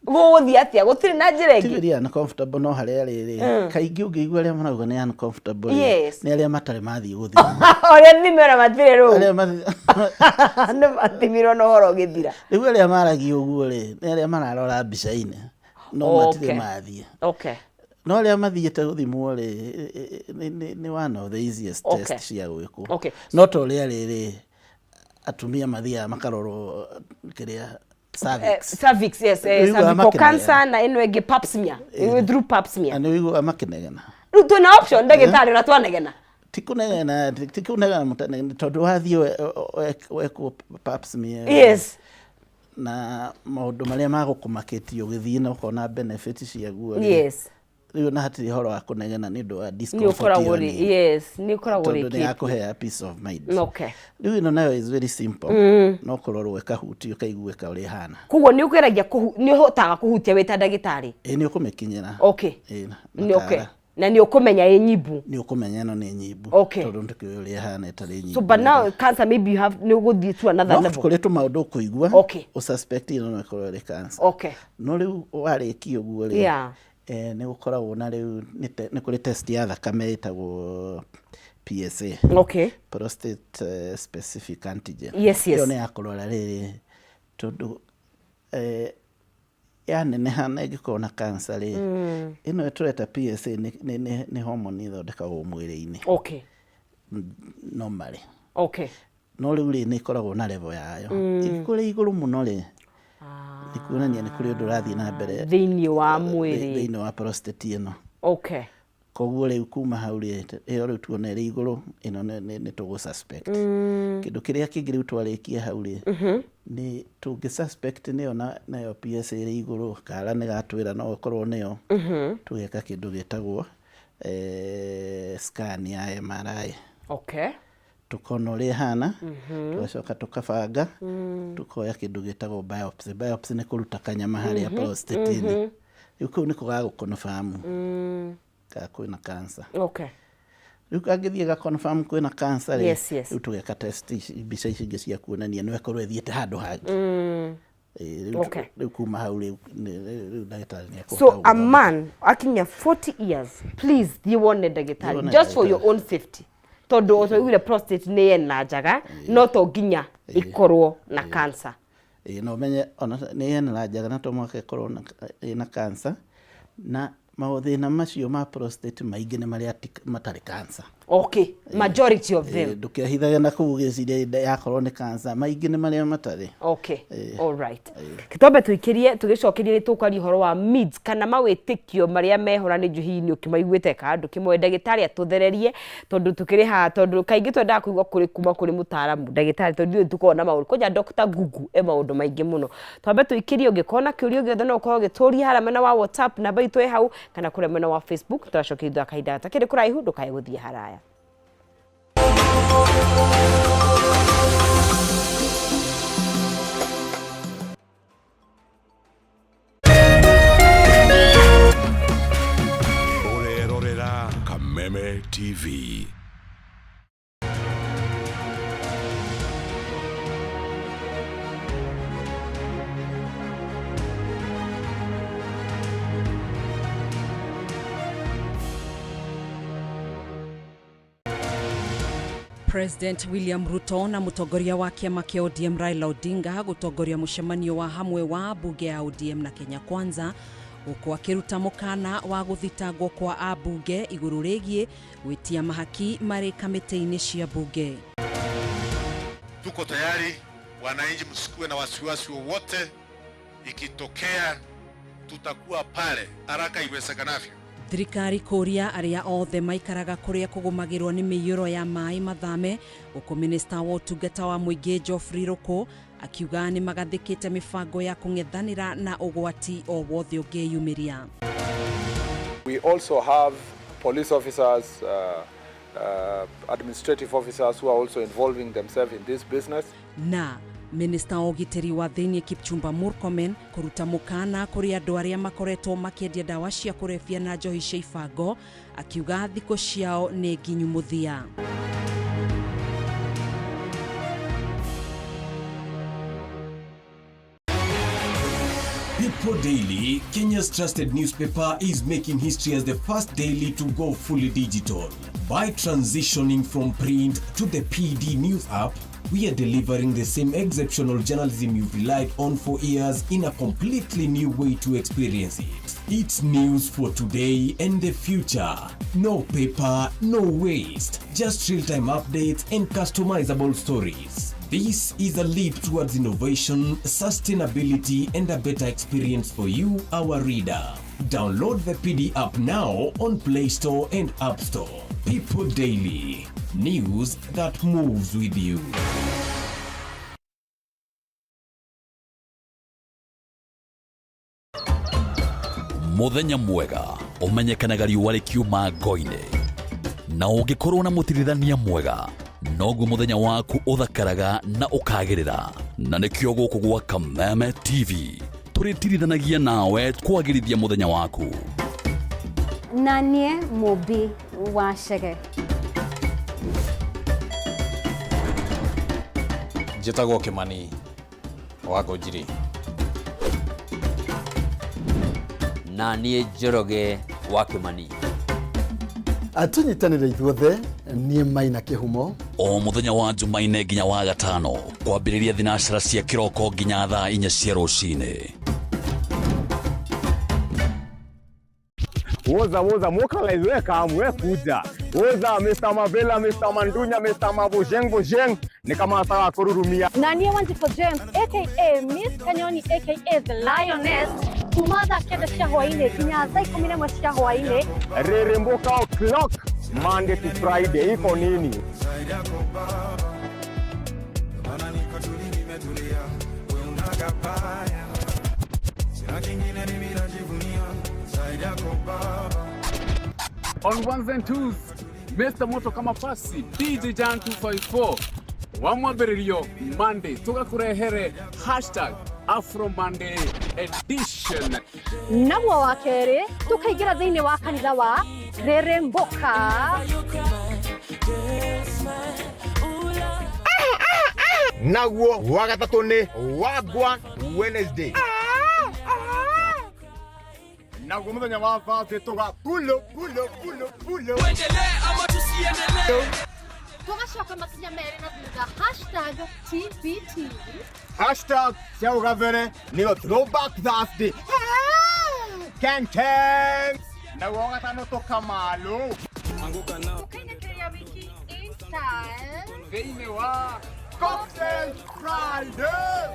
[SPEAKER 2] gũthiĩ atĩa gũtirĩ na njĩra ĩngĩ
[SPEAKER 3] very uncomfortable no harĩa rĩrĩ kaingĩ ũngĩigua arĩa marauga nĩ uncomfortable nĩ arĩa matarĩ mathiĩ gũthima
[SPEAKER 2] ũrĩa thimĩra matirĩ rũu nĩ mathimirwo na ũhoro ũgĩthira
[SPEAKER 3] rĩu arĩa maragio ũguo rĩ nĩ arĩa mararora mbica-inĩ no matirĩ mathiĩ no arĩa mathiĩte gũthimwo rĩ nĩ one of the easiest test cia gwĩkwo no ta ũrĩa rĩrĩ atumia mathiaga makarorwo kĩrĩa
[SPEAKER 2] cervix yes cervical cancer na ino ĩngĩ pap smear through pap smear
[SPEAKER 3] na wĩiguaga makĩnegena
[SPEAKER 2] rĩu twĩna option ndagĩtarĩ na twanegena
[SPEAKER 3] ti kũnegena mũtanegena tondũ wathiĩ wekwo pap smear
[SPEAKER 2] yes
[SPEAKER 3] na maũndũ marĩa magũkũmakĩtio ũgĩthiĩ na ũkona benefit ciaguo
[SPEAKER 2] yes
[SPEAKER 3] rĩu na hatirĩ horo wa kũnegena nĩ ũndũ wa discomfort
[SPEAKER 2] yes nĩ ũkoragwo rĩ
[SPEAKER 3] tondũ nĩ yakũhea peace of mind
[SPEAKER 2] okay
[SPEAKER 3] rĩu ĩno nayo is very simple no kũrorwo ĩkahutio ĩkaiguĩka ũrĩa ĩhana
[SPEAKER 2] koguo nĩ ũgeragia nĩ ũhotaga kũhutia wĩ ta ndagĩtarĩ
[SPEAKER 3] nĩ ũkũmĩkinyĩra
[SPEAKER 2] nĩ okay na nĩ ũkũmenya ĩ nyimbu
[SPEAKER 3] nĩ ũkũmenya ĩno nĩ nyimbu
[SPEAKER 2] tondũ
[SPEAKER 3] ndĩkĩũĩ ũrĩa ĩhana ĩtarĩ nyimbu
[SPEAKER 2] so but now cancer maybe you have nĩ ũgũthiĩ to another level
[SPEAKER 3] kũrĩ tũmaũndũ ũkũigua ũsuspect ĩno no ĩkorwo ĩrĩ cancer no rĩu warĩkia ũguo rĩ nĩ gũkoragwo na rĩu nĩ kũrĩ test ya thakame ĩtagwo PSA prostate specific antigen ĩyo nĩ ya kũrora rĩrĩ tondũ yaneneha na ĩngĩkorwo na cancer rĩ ĩno ĩtũreta PSA nĩ hormone ĩthondekagwo mwĩrĩ-inĩ normally no rĩu rĩ nĩ ĩkoragwo na level yayo ĩkũrĩ igũrũ mũno rĩ nĩ kuonania nĩ kũrĩ ũndũ ũrathiĩ na mbere
[SPEAKER 2] thĩinĩ wa mwĩrĩ
[SPEAKER 3] thĩinĩ wa prostate ĩno koguo rĩu kuma hau rĩ ĩyo rĩu tuona ĩrĩ igũrũ ĩno nĩ tũgũ suspect kĩndũ kĩrĩa kĩngĩ rĩu twarĩkia hau rĩ nĩ tũngĩ suspect nĩyo nayo PSA ĩrĩ igũrũ kara nĩ gatwĩra no ũkorwo nĩyo tũgeka kĩndũ gĩtagwo scan ya MRI tukona ũrĩa hana tũgacoka tũkabanga tukoya kĩndũ gĩtagwo biopsy nĩ kũruta kanyama harĩa prostate-inĩ rĩu kũu nĩ gũgagũconfirm kana kwĩna cancer rĩu kangĩthiĩ ga-confirm kwĩna cancer rĩu tũgeka test mbica ici ingĩ cia kuonania no ĩkorwo ĩthiĩte handũ hangĩ rĩu kuma hau rĩu ndagĩtarĩ nĩ
[SPEAKER 2] so a man akinya 40 years please thiĩ wone ndagĩtarĩ just for your own safety tondũ ũtũigire prostate nĩ yena njaga no to nginya ikorwo na cancer
[SPEAKER 3] no menye ona nĩ yena njaga na to mwaka ikorwo na cancer na mathĩna macio ma prostate maingĩ nĩ marĩa matarĩ cancer.
[SPEAKER 2] Okay, majority of them.
[SPEAKER 3] Ndũkĩahithagia na kũu gĩciria yakorwo nĩ cancer, maingĩ nĩ marĩa matarĩ.
[SPEAKER 2] Okay, all right. Kitombe tuikirie tugicokerie tukari horo wa myths kana mawĩtĩkio marĩa mehora nĩ njuhi-inĩ ũkĩmaiguĩte kandu kĩmwe ndagĩtarĩ atuthererie tondu tukĩrĩ ha tondu kaingĩ twendaga kũigua kũrĩ kuma kũrĩ mũtaaramu ndagĩtarĩ tondu tukorwo na maũndũ koja Dr. Google maũndũ maingĩ mũno. Twambe tuikirie ũngĩkorwo na kĩũria gĩothe no ũkorwo ũgĩtũria harĩa mwena wa WhatsApp namba itũ hau kana kũrĩa mwena wa Facebook tũracokia thutha kahinda gatakĩrĩ kũraihu ndũkae gũthiĩ haraya.
[SPEAKER 4] Orerorera Kameme TV.
[SPEAKER 5] President William Ruto na mutongoria wa kiama kia ODM Raila Odinga gutongoria mucemanio wa hamwe wa bunge ya ODM na Kenya Kwanza guko akiruta mukana wa guthitangwo kwa abunge iguru rigie gwitia mahaki mari kamiti-ini cia bunge.
[SPEAKER 6] Tuko tayari, wananchi msikuwe na wasiwasi wowote, ikitokea tutakuwa pale haraka iwezekanavyo.
[SPEAKER 5] Thirikari kuria aria othe maikaraga kuria kugumagirwo ni miyuro ya mai mathame uko minister wa utungata wa muingi Geoffrey Ruku akiuga ni magathikite mifango ya kung'ethanira na ugwati o wothe ungiyumiria.
[SPEAKER 7] We also have police officers, administrative officers who are also involving themselves in this business.
[SPEAKER 5] Na Minister Ogiteri wa Thiini Kipchumba Murkomen kuruta mukana kuri andu aria makoretwo makiendia dawa cia kurebia na njohi cia ibango akiuga thiko ciao ni nginyu muthia.
[SPEAKER 8] People Daily, Kenya's trusted newspaper, is making history as the first daily to go fully digital. By transitioning from print to the PD News app, we are delivering the same exceptional journalism you've relied on for years in a completely new way to experience it. It's news for today and the future. No paper, no waste. Just real-time updates and customizable stories. This is a leap towards innovation, sustainability, and a better experience for you, our reader. Download the PD app now on Play Store and App Store. People Daily. News that moves with you.
[SPEAKER 9] Muthenya mwega umenyekanaga riũa rĩkiuma ngo-inĩ na ũngĩkorwo na mũtirithania mwega noguo muthenya waku uthakaraga na ukagĩrĩra na nĩkĩo gũkũ gwa Kameme TV tũrĩtirithanagia nawe kwagĩrithia muthenya waku.
[SPEAKER 10] Nanie Mobi wa Chege.
[SPEAKER 11] Njĩtagwo Kĩmani wa Ngũnjiri.
[SPEAKER 12] Na niĩ Njoroge wa Kĩmani.
[SPEAKER 13] Atunyitanĩre ithuothe niĩ Maina Kĩhumo.
[SPEAKER 9] O muthenya wa Jumaine nginya wa Gatano kwambĩrĩria thinacara cia kĩroko nginya thaa 4 cia rũcinĩ.
[SPEAKER 14] Woza mokalaizwe kamwe kuja. Woza Mr. Mavela, Mr. Mandunya, Mr. Mabojeng ni kama ataka kururumia.
[SPEAKER 10] Nanie Wanjiko James aka Miss Kanyoni aka The Lioness. Kumada kenda cia hwainĩ nginya thaa 11 cia hwainĩ.
[SPEAKER 14] Reremboka o'clock Monday to Friday iko nini?
[SPEAKER 15] On ones and twos, Mr. Moto kama pasi, DJ Jan 254. Wamwambĩrĩrio Monday tugakurehere #Afro Monday edition.
[SPEAKER 10] Naguo wa kerĩ tukaingĩra thĩinĩ wa kanitha wa Reremboka.
[SPEAKER 14] Naguo wa gatatũ nĩ Wagwa Wednesday. Naguo muthenya wa Thursday tuga pulo.
[SPEAKER 10] Tugacoka makinya merĩ na thutha #TBT.
[SPEAKER 14] #Ciao gavere nĩyo Throwback Thursday. Kang. na wogatano tokamalo anguka na
[SPEAKER 10] Kenya wiki in style.
[SPEAKER 14] Thĩinĩ wa Cocktail Friday.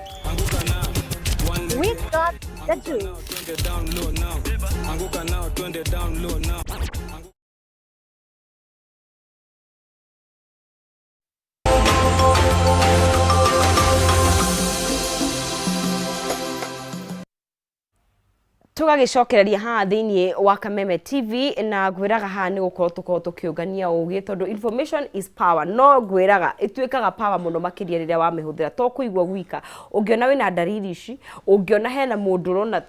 [SPEAKER 10] We got the juice.
[SPEAKER 14] Anguka now, twende down low now.
[SPEAKER 2] tugagicokereria haha thiini wa Kameme TV na ngwiraga haha ni gukorwo tukorwo tukiungania ugi tondu information is power. No ngwiraga ituikaga power muno makiria riria wa mihuthira to kuigwa gwika ungiona wina ndariri ici ungiona hena mundu rona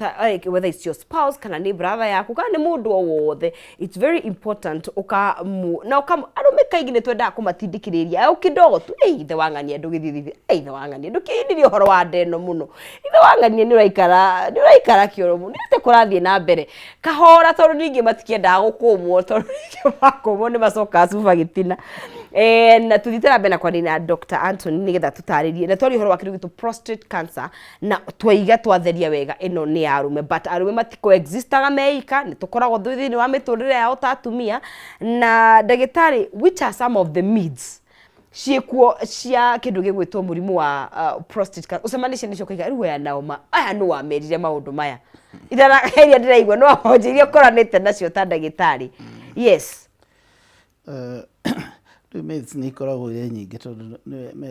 [SPEAKER 2] whether it's your spouse kana ni brother yaku kana ni mundu o wothe, it's very important na arume kaingi ni twenda kumatindikiriria au kidogo tu ithe wangania ndugithithi ithe wangania ndukindiri horo wa ndeno muno ithe wangania ni uraikara kioro muno kurathie na mbere kahora tondu ningi matikienda gukumwo tondu bakumwo ni macoka cuba gitina na tuthitera mbere kwa na Dr. Anthony nigetha tutaririe na twari horo wa kindu gitu prostate cancer na twaiga twatheria wega ino ni arume but arume matiko existaga meika ni tukoragwo thini wa miturire yao tatumia na ndagitari which are some of the myths ciekuo cia kindu gigwitwo murimu wa prostate cancer ucemanisha nicio kaiga riu ya naoma aya no amerire maundu maya ithana heria ndiraigwa no honjirie koranite nacio ta ndagitari yes
[SPEAKER 3] myths ni koragwo ire nyingi tondu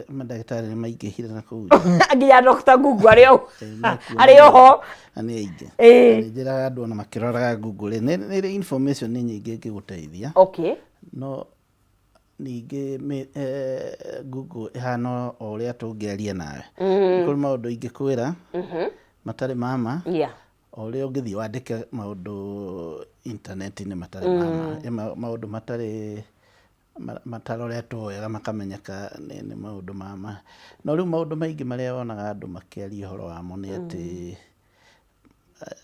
[SPEAKER 3] mandagitari ni maingihire na kuu
[SPEAKER 2] nginya Dr. Google ario ho
[SPEAKER 3] ani aingi njira andu na makiroraga Google ni information ni nyingi ngiguteithia
[SPEAKER 2] okay
[SPEAKER 3] no ningi Google ihana o uria tungiaria nawe kuri maundu ingikwira matari mama oria ungithi wandike maundu internet ni matari mama maundu matari mataroretwo wega makamenyeka ni maundu mama no riu maundu maingi maria wonaga andu makiaria horo wamo ni ati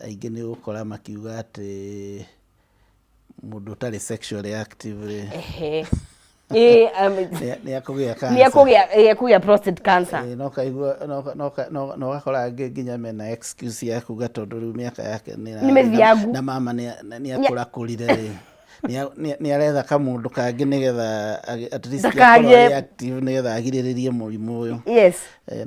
[SPEAKER 3] aingi ni ukora makiuga ati mundu tari sexually active ni
[SPEAKER 2] akugia prostate cancer
[SPEAKER 3] no kaigua no gakora nginya mena excuse ya kuga tondu riu miaka yake na mama ni akura kurire ni aretha kamundu kangi nigetha at least akore active nigetha agiriririe murimu uyu
[SPEAKER 2] yes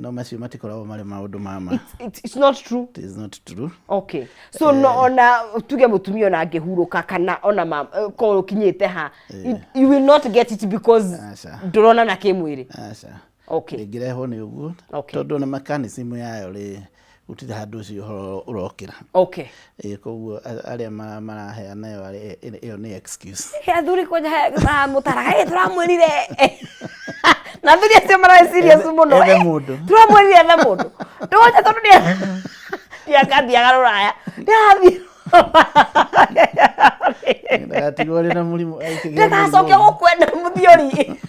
[SPEAKER 3] no macio matikoragwo mari maundu mama
[SPEAKER 2] it's not true
[SPEAKER 3] it is not true
[SPEAKER 2] okay so no ona tuge mutumia ona angihuruka kana ona mama ko kinyete ha you will not get it because ndurona na kimwiri okay
[SPEAKER 3] ngireho ni uguo tondu na mechanism yayo ri utire handu cio urokira
[SPEAKER 2] okay
[SPEAKER 3] koguo aria maraheana iyo ni excuse
[SPEAKER 2] athuri koja mutaraga turamwirire na thuri acio mara serious muno turamwirire na mundu ndoja tondu ya kathi agaruraya ndathi
[SPEAKER 3] ndatigore na murimu
[SPEAKER 2] ndacoke gukwenda muthiori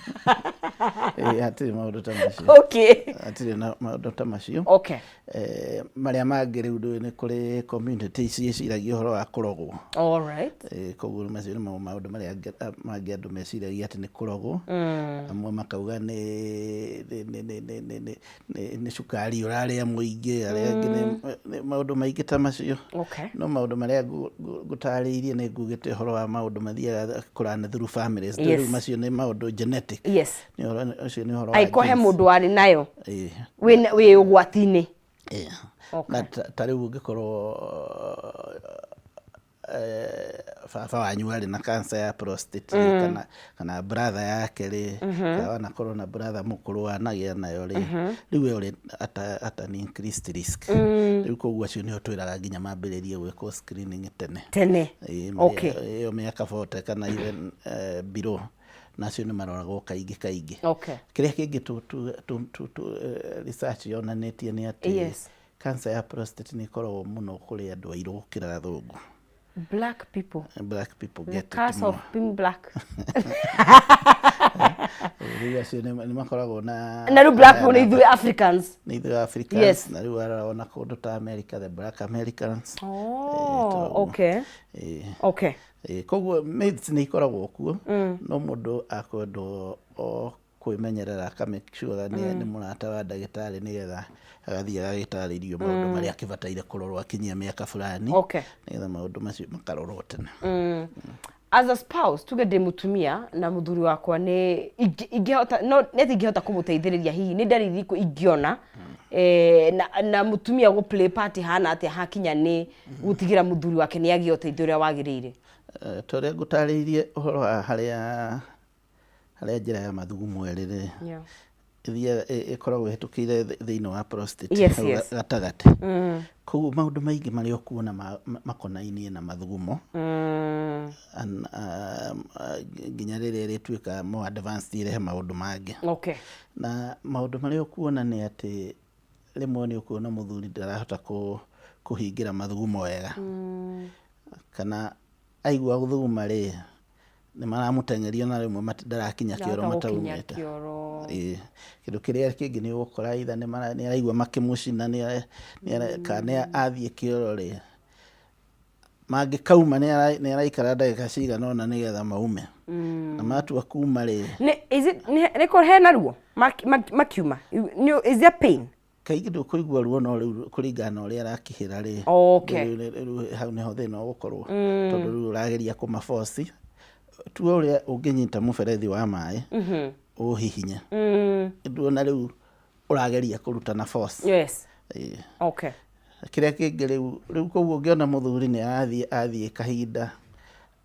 [SPEAKER 3] atiri maundu ta macio
[SPEAKER 2] okay
[SPEAKER 3] atiri na maundu ta macio
[SPEAKER 2] okay
[SPEAKER 3] maria mangi riu ni kuri community ici ciragia horo wa kurogwo
[SPEAKER 2] all right
[SPEAKER 3] koguo macio ni maundu maria mangi andu meciragia ati ni kurogwo amwe makauga ni cukari uraria muingi aria ni maundu maingi ta macio no maundu maria gutariirie ni ngugite horo wa maundu mathiaga kurane through families riu macio ni maundu genetic
[SPEAKER 2] yes
[SPEAKER 3] ni horo
[SPEAKER 2] ai kohe mundu wari nayo we ugwatini
[SPEAKER 3] na tariu ungikorwo baba wanyu ari na cancer ya prostate kana brother yake ri kana korwo na brother mukuru anagia nayo ri riu uri at an increased risk riu koguo acio ni twiraga nginya mambiririe gwiko screening tene
[SPEAKER 2] okay
[SPEAKER 3] iyo miaka 40 kana even below nacio ni maroragwo kaingi kiria kingi research yonanetie ni ati cancer ya prostate ni koragwo muno kuri andu airu gukira athungu
[SPEAKER 2] black people
[SPEAKER 3] get
[SPEAKER 2] the curse of being black
[SPEAKER 3] riu ni makoragwo na
[SPEAKER 2] riu black people ni Africans
[SPEAKER 3] yes na riu arona kundu ta America the black Americans
[SPEAKER 2] okay koguo
[SPEAKER 3] koguo myths ni ikoragwo kuo no mundu akwendo kwĩmenyerera aka make sure nĩ mũrata wa ndagĩtarĩ nĩgetha agathiĩ agagĩtarĩrio maũndũ marĩa akĩbataire kũrorwo akinyia mĩaka fulani nĩgetha maũndũ macio makarorwo tene.
[SPEAKER 2] As a spouse tuge ndĩ mũtumia na mũthuri wakwa nĩ ingĩhota no neti ingĩhota kũmũteithĩrĩria hihi nĩ ndariri iko ingiona na mũtumia go play party hana atĩ hakinya nĩ gũtigĩra mũthuri wake nĩ agĩa ũteithio ũrĩa wagĩrĩire.
[SPEAKER 3] Torĩa ngũtarĩirie ũhoro wa harĩa njĩra ya mathugumo ĩrĩ ĩthiaga ĩkoragwo ĩhĩtũkĩire thĩinĩ wa prostate gatagatĩ. Koguo maũndũ maingĩ marĩa ũkuona makonainie na mathugumo nginya rĩrĩa rĩtuĩka more advanced irehe maũndũ mangĩ. Na maũndũ marĩa ũkuona nĩ atĩ rĩmwe nĩ ũkuona mũthuri ndarahota kũhingĩra mathugumo wega kana aigua gũthuguma rĩ nĩ maramũtengeria na rĩmwe ndarakinya kĩoro mataumĩte. Kĩndũ kĩrĩa kĩngĩ nĩ ũgũkora either nĩ araigua makĩmũcina kana athiĩ kĩoro rĩ mangĩkauma nĩ araikara ndagĩka cigana ũna nĩgetha maume na matua kuma rĩ
[SPEAKER 2] nĩ kũhena ruo makiuma is there pain?
[SPEAKER 3] Kaingĩ ndũkũigua ruo no rĩu kũringana na ũrĩa arakĩhĩra rĩ hau nĩho thĩna ũgũkorwo tondũ rĩu ũrageria kũmaforce tuo ũrĩa ũngĩnyita mũberethi wa maĩ ũhihinya ndũona rĩu ũrageria kũruta na force. Kĩrĩa kĩngĩ rĩu koguo ũngĩona mũthuri nĩ athiĩ kahinda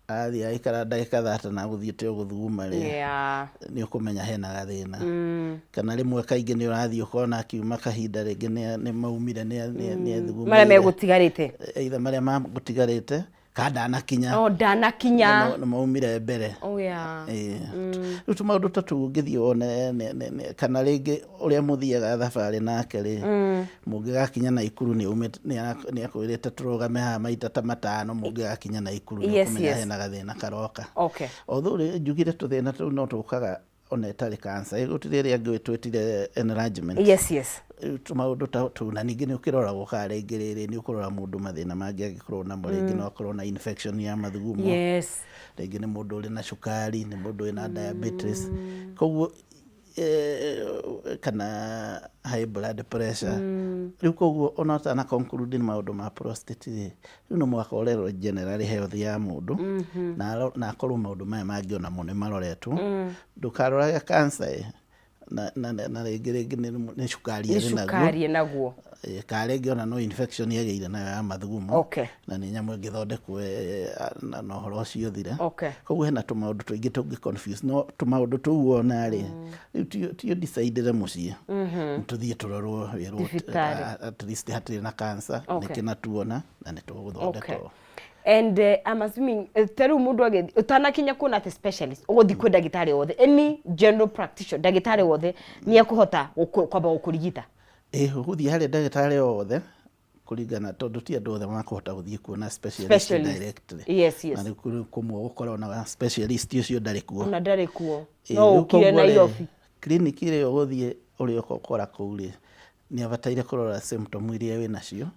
[SPEAKER 3] athiĩ aikara ndagĩka 30 na gũthiĩte gũthuguma rĩ nĩ ũkũmenya hena gathĩna. Kana rĩmwe kaingĩ nĩ ũrathiĩ ũkona akiuma kahinda rĩngĩ nĩ maumire nĩ thuguma
[SPEAKER 2] marĩa megũtigarĩte
[SPEAKER 3] either marĩa magũtigarĩte kana ndanakinya nĩ maumire mbere. Rĩu tũmaũndũ ta tũu ũngĩthiĩ wone kana rĩngĩ ũrĩa mũthiaga thabarĩ nake rĩ mũngĩgakinya Naikuru nĩ akwĩrĩte tũrũgame haha maita ta 5 mũngĩgakinya Naikuru nĩ ũkũmenya hena gathĩna karoka. Although njugire tũthĩna tũu no tũkaga ona ĩtarĩ cancer gũtirĩ rĩrĩa angĩ twĩtire enlargement. Tũmaũndũ ta tũu na ningĩ nĩ ũkĩrora gũka rĩngĩ rĩrĩ nĩ ũkũrora mũndũ mathĩna mangĩ angĩkorwo namo rĩngĩ no akorwo na infection ya mathugumo rĩngĩ nĩ mũndũ ũrĩ na cukari nĩ mũndũ wĩna diabetes koguo kana high blood pressure rĩu koguo ona ũtana conclude maũndũ ma prostate rĩu no mwaka ũrerwo generally health ya mũndũ na akorwo maũndũ maya mangĩ ona mo nĩ maroretwo ndũkarorage cancer na rĩngĩ nĩ cukari naguo karĩngĩ ona no infection yagĩire nayo ya mathugumo na nĩ nyamũ ĩngĩthondekwo na ũhoro ũcio thire. Koguo hena tũmaũndũ tũingĩ tũngĩ confuse no tũmaũndũ tũu wona rĩ rĩu tio decide mũciĩ tũthiĩ tũrorwo at least hatirĩ na cancer nĩkĩ na tuona na nĩ tũgũthondekwo.
[SPEAKER 2] And I'm assuming teru mundu age utanakinya kuna the specialist ugothi kwa ndagĩtarĩ wothe any general practitioner ndagĩtarĩ wothe ni ekũhota kwamba gũkũrigita.
[SPEAKER 3] Ũgũthiĩ harĩ ndagĩtarĩ wothe kũringana tondũ ti andũ othe makũhota gũthiĩ kuona specialist directly. Na nĩ kũmwe gũkorwo na specialist ũcio ndarĩ kuo
[SPEAKER 2] no ũkire Nairobi
[SPEAKER 3] clinic ĩrĩa ũgũthiĩ ũrĩa ũkora kũu rĩ nĩ abataire kũrora symptom iria wĩ nacio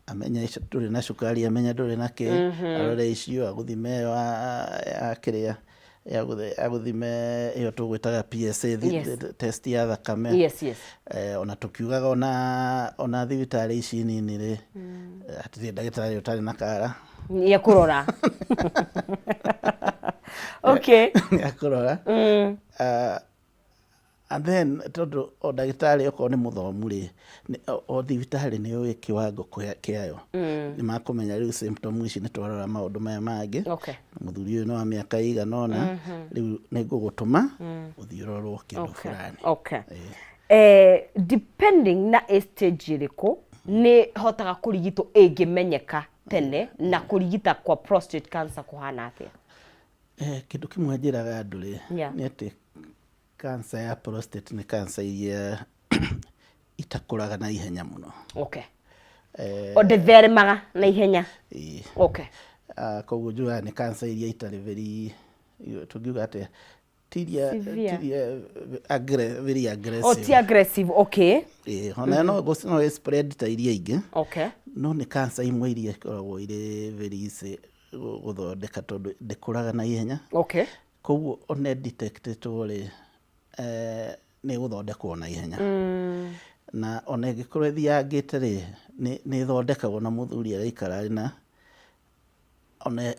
[SPEAKER 3] amenya ndũrĩ na cukari amenya ndũrĩ na kĩ arore icio agũthime ya kĩrĩa agũthime ĩyo tũgwĩtaga PSA test ya thakame ona tũkiugaga ona thibitarĩ ici nini rĩ hatirĩ ndagĩtarĩ ũtarĩ na kara
[SPEAKER 2] nĩ ekũrora
[SPEAKER 3] nĩ ekũrora and then tondũ o ndagĩtarĩ okorwo nĩ mũthomu rĩ o thibitarĩ nĩ ũĩ kĩwango kĩayo nĩ makũmenya rĩu symptom ici nĩ twarora maũndũ maya mangĩ mũthuri ũyũ no wa mĩaka igana ũna rĩu nĩ ngũgũtũma ũthiĩ ũrorwo kĩndũ fulani.
[SPEAKER 2] Depending na stage ĩrĩkũ nĩ hotaga kũrigitwo ĩngĩmenyeka tene na kũrigita kwa prostate cancer kũhana atĩa?
[SPEAKER 3] Kĩndũ kĩmwe njĩraga andũ rĩ nĩ atĩ cancer ya prostate nĩ cancer iria itakũraga na ihenya mũno.
[SPEAKER 2] O ndĩtheremaga na ihenya.
[SPEAKER 3] Koguo njugaga nĩ cancer iria itarĩ very tũngiuga atĩa tiria very aggressive.
[SPEAKER 2] Ti aggressive
[SPEAKER 3] ona no spread ta iria ingĩ no nĩ cancer imwe iria ikoragwo irĩ very easy gũthondeka tondũ ndĩkũraga na ihenya. Koguo one detected rĩ nĩ gũthondekwo na ihenya na ona ĩngĩkorwo ĩthiangĩte rĩ nĩ ĩthondekagwo na mũthuri araikara arĩ na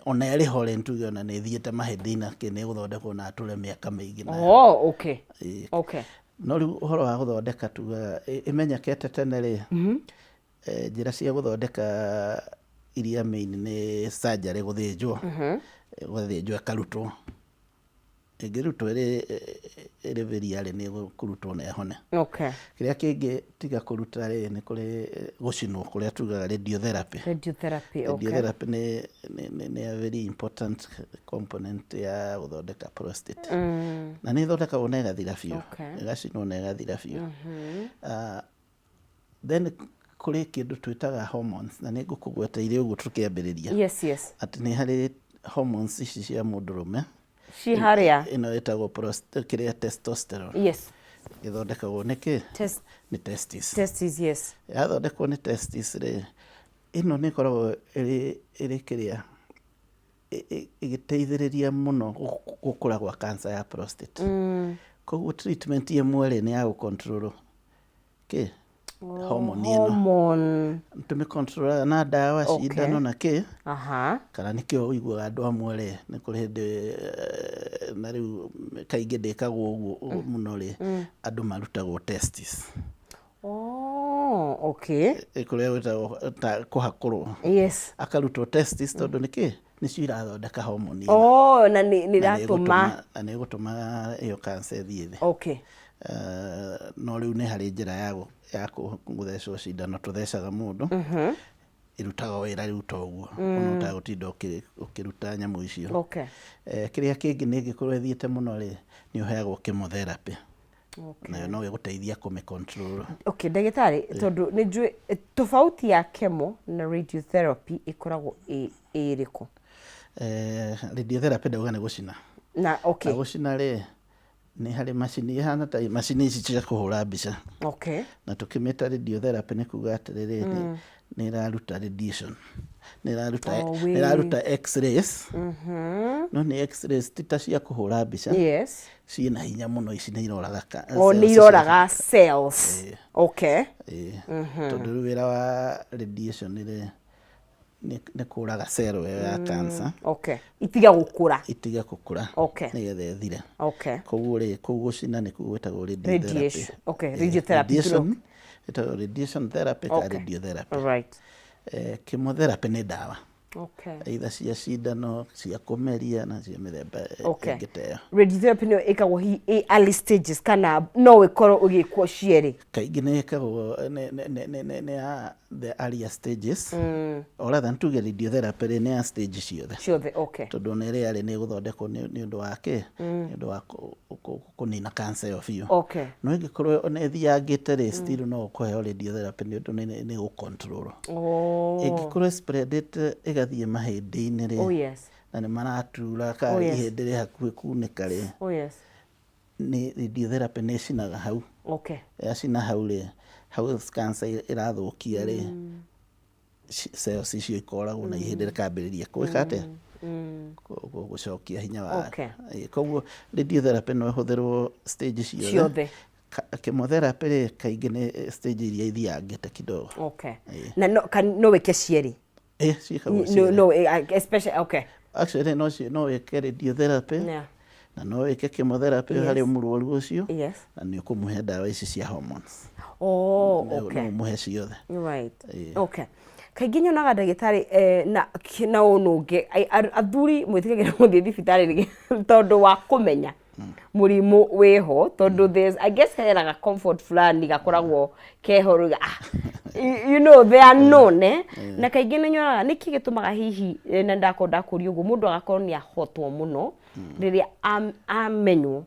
[SPEAKER 3] ona ĩrĩ ho rĩ ntuge ona nĩ ĩthiĩte mahĩndĩ-inĩ nĩ gũthondekwo na atũre mĩaka mĩingĩ na
[SPEAKER 2] okay
[SPEAKER 3] no rĩu ũhoro wa gũthondeka tugaga ĩmenyekete tene rĩ njĩra cia gũthondeka iria main nĩ surgery gũthĩnjwo ĩkarutwo ĩngĩrutwo ĩrĩ veriarĩ nĩ kũrutwo na ĩhone kĩrĩa kĩngĩ tiga kũruta rĩ nĩ kũrĩ gũcinwo kũrĩa tugaga radiotherapy nĩ a very important component ya gũthondeka prostate na nĩ ĩthondekagwo na ĩgathira biũ ĩgacinwo na ĩgathira biũ then kũrĩ kĩndũ twĩtaga hormones na nĩ ngũkũgweteire ũguo tũkĩambĩrĩria atĩ nĩ harĩ hormones ici cia mũndũrũme ĩno ĩtagwo kĩrĩa testosterone ĩthondekagwo nĩkĩ nĩ testis yathondekwo nĩ testis rĩ ĩno nĩ ĩkoragwo ĩrĩ kĩrĩa ĩgĩteithĩrĩria mũno gũkũra gwa cancer ya prostate koguo treatment ĩmwe rĩ nĩ ya gũcontrol hormone ĩno tũmĩcontrolaga na ndawa cindano na kana nĩkĩo ũiguaga andũ amwe rĩ nĩ kũrĩ hĩndĩ na rĩu kaingĩ ndĩkagwo ũguo mũno rĩ andũ marutagwo testis kũrĩa gwĩtagwo kũhakũrwo akarutwo testis tondũ nĩcio irathondeka hormone
[SPEAKER 2] na nĩ
[SPEAKER 3] gũtũma ĩyo cancer ĩthiĩ thĩ no rĩu nĩ harĩ njĩra ya gũthecwo cindano tũthecaga mũndũ ĩrutaga wĩra rĩu ta ũguo ona ũtagũtinda ũkĩruta nyamũ icio kĩrĩa kĩngĩ nĩ ĩngĩkorwo ĩthiĩte mũno rĩ nĩ ũheagwo chemotherapy nayo no ĩgũteithia kũmĩcontrol
[SPEAKER 2] ndagĩtarĩ tondũ nĩ njũĩ tofauti ya chemo na radiotherapy ĩkoragwo ĩrĩkũ
[SPEAKER 3] radiotherapy ndauga nĩ gũcina na gũcina rĩ nĩ harĩ macini ihana ta macini ici cia kũhũra mbica na tũkĩmĩta radiotherapy nĩ kuga atĩrĩrĩ nĩ ĩraruta radiation nĩ ĩraruta x-rays no nĩ x-rays ti ta cia kũhũra mbica ciĩna hinya mũno ici nĩ
[SPEAKER 2] iroraga cells
[SPEAKER 3] tondũ rĩu wĩra wa radiation nĩ kũraga cell ĩyo ya cancer
[SPEAKER 2] itiga gũkũra
[SPEAKER 3] nĩgetha ĩthire koguo rĩ kũu gũcina nĩ gwĩtagwo radiotherapy ĩtagwo radiation therapy kana radiotherapy chemotherapy nĩ ndawa either cia cindano cia kũmeria na cia mĩthemba ĩngĩ ta ĩyo
[SPEAKER 2] radiotherapy nĩyo ĩkagwo hi early stages kana no ĩkorwo ũgĩkwo cierĩ
[SPEAKER 3] kaingĩ nĩ ĩkagwo nĩ ya the earlier stages rather tuge radiotherapy nĩ ya stage ciothe tondũ nĩ ĩrĩa nĩ gũthondekwo nĩ ũndũ wa nĩ ũndũ wa kũnina cancer ĩyo biũ no ĩngĩkorwo nĩ ĩthiangĩte rĩ still no ũkũheo radiotherapy nĩ ũndũ nĩ gũcontrol ĩngĩkorwo spreadĩte ĩgathiĩ mahĩndĩ-inĩ rĩ na nĩ maratura kana ihĩndĩ rĩ hakuhĩ kunĩka rĩ nĩ radiotherapy nĩ ĩcinaga hau yacina hau rĩ hau cancer ĩrathũkia rĩ cells icio ikoragwo na ihĩndĩ rĩkambĩrĩria gwĩka atĩa gũcokia hinya wa koguo radiotherapy no ĩhũthĩrwo stage ciothe chemotherapy rĩ kaingĩ nĩ stage iria ithiangĩte kidogo
[SPEAKER 2] na no wĩke cierĩ
[SPEAKER 3] actually no wĩke radiotherapy na no wĩke chemotherapy harĩ mũrwaru ũcio na nĩ ũkũmũhe ndawa ici cia hormones no mũhe ciothe
[SPEAKER 2] kaingĩ nyonaga ndagĩtarĩ na ũndũ ũngĩ athuri mwĩtĩkagĩra gũthiĩ thibitarĩ tondũ wa kũmenya mũrimũ wĩho tondũ I guess heraga comfort fulani gakoragwo keho they are known na kaingĩ nĩ nyonaga nĩkĩ gĩtũmaga hihi na ndakũria ũguo mũndũ agakorwo nĩ ahotwo mũno rĩrĩa amenywo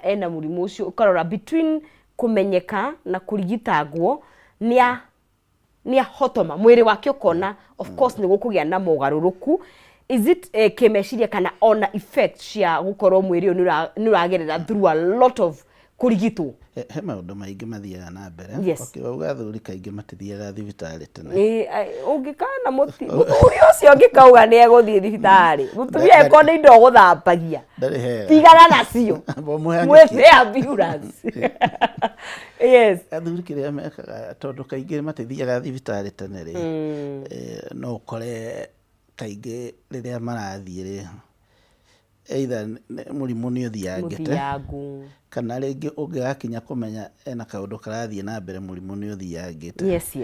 [SPEAKER 2] ena mũrimũ ũcio ũkarora between kũmenyeka na kũrigitagwo nĩ ahotoma mwĩrĩ wake ũkona of course nĩ gũkũgĩa na mogarũrũku is it kĩmeciria kana ona effect cia gũkorwo mwĩrĩ ũyũ nĩ ũragerera through a lot of kurigitwo
[SPEAKER 3] he maundu maingi mathiaga na mbere
[SPEAKER 2] Yes.
[SPEAKER 3] ukiuga athuri kaingi matithiaga thibitarĩ tene
[SPEAKER 2] ungikana muthuri ucio ngikauga ni eguthii thibitarĩ mutumia eko ni indo guthambagia tigana nacio mwethe ambulance yes
[SPEAKER 3] athuri kiria mekaga tondu kaingi matithiaga thibitarĩ tene ri no ukore kaingi riria marathii either murimu ni uthiangite kana ringi ungigakinya kumenya ena kaundu karathii na mbere murimu ni uthiangite
[SPEAKER 2] yes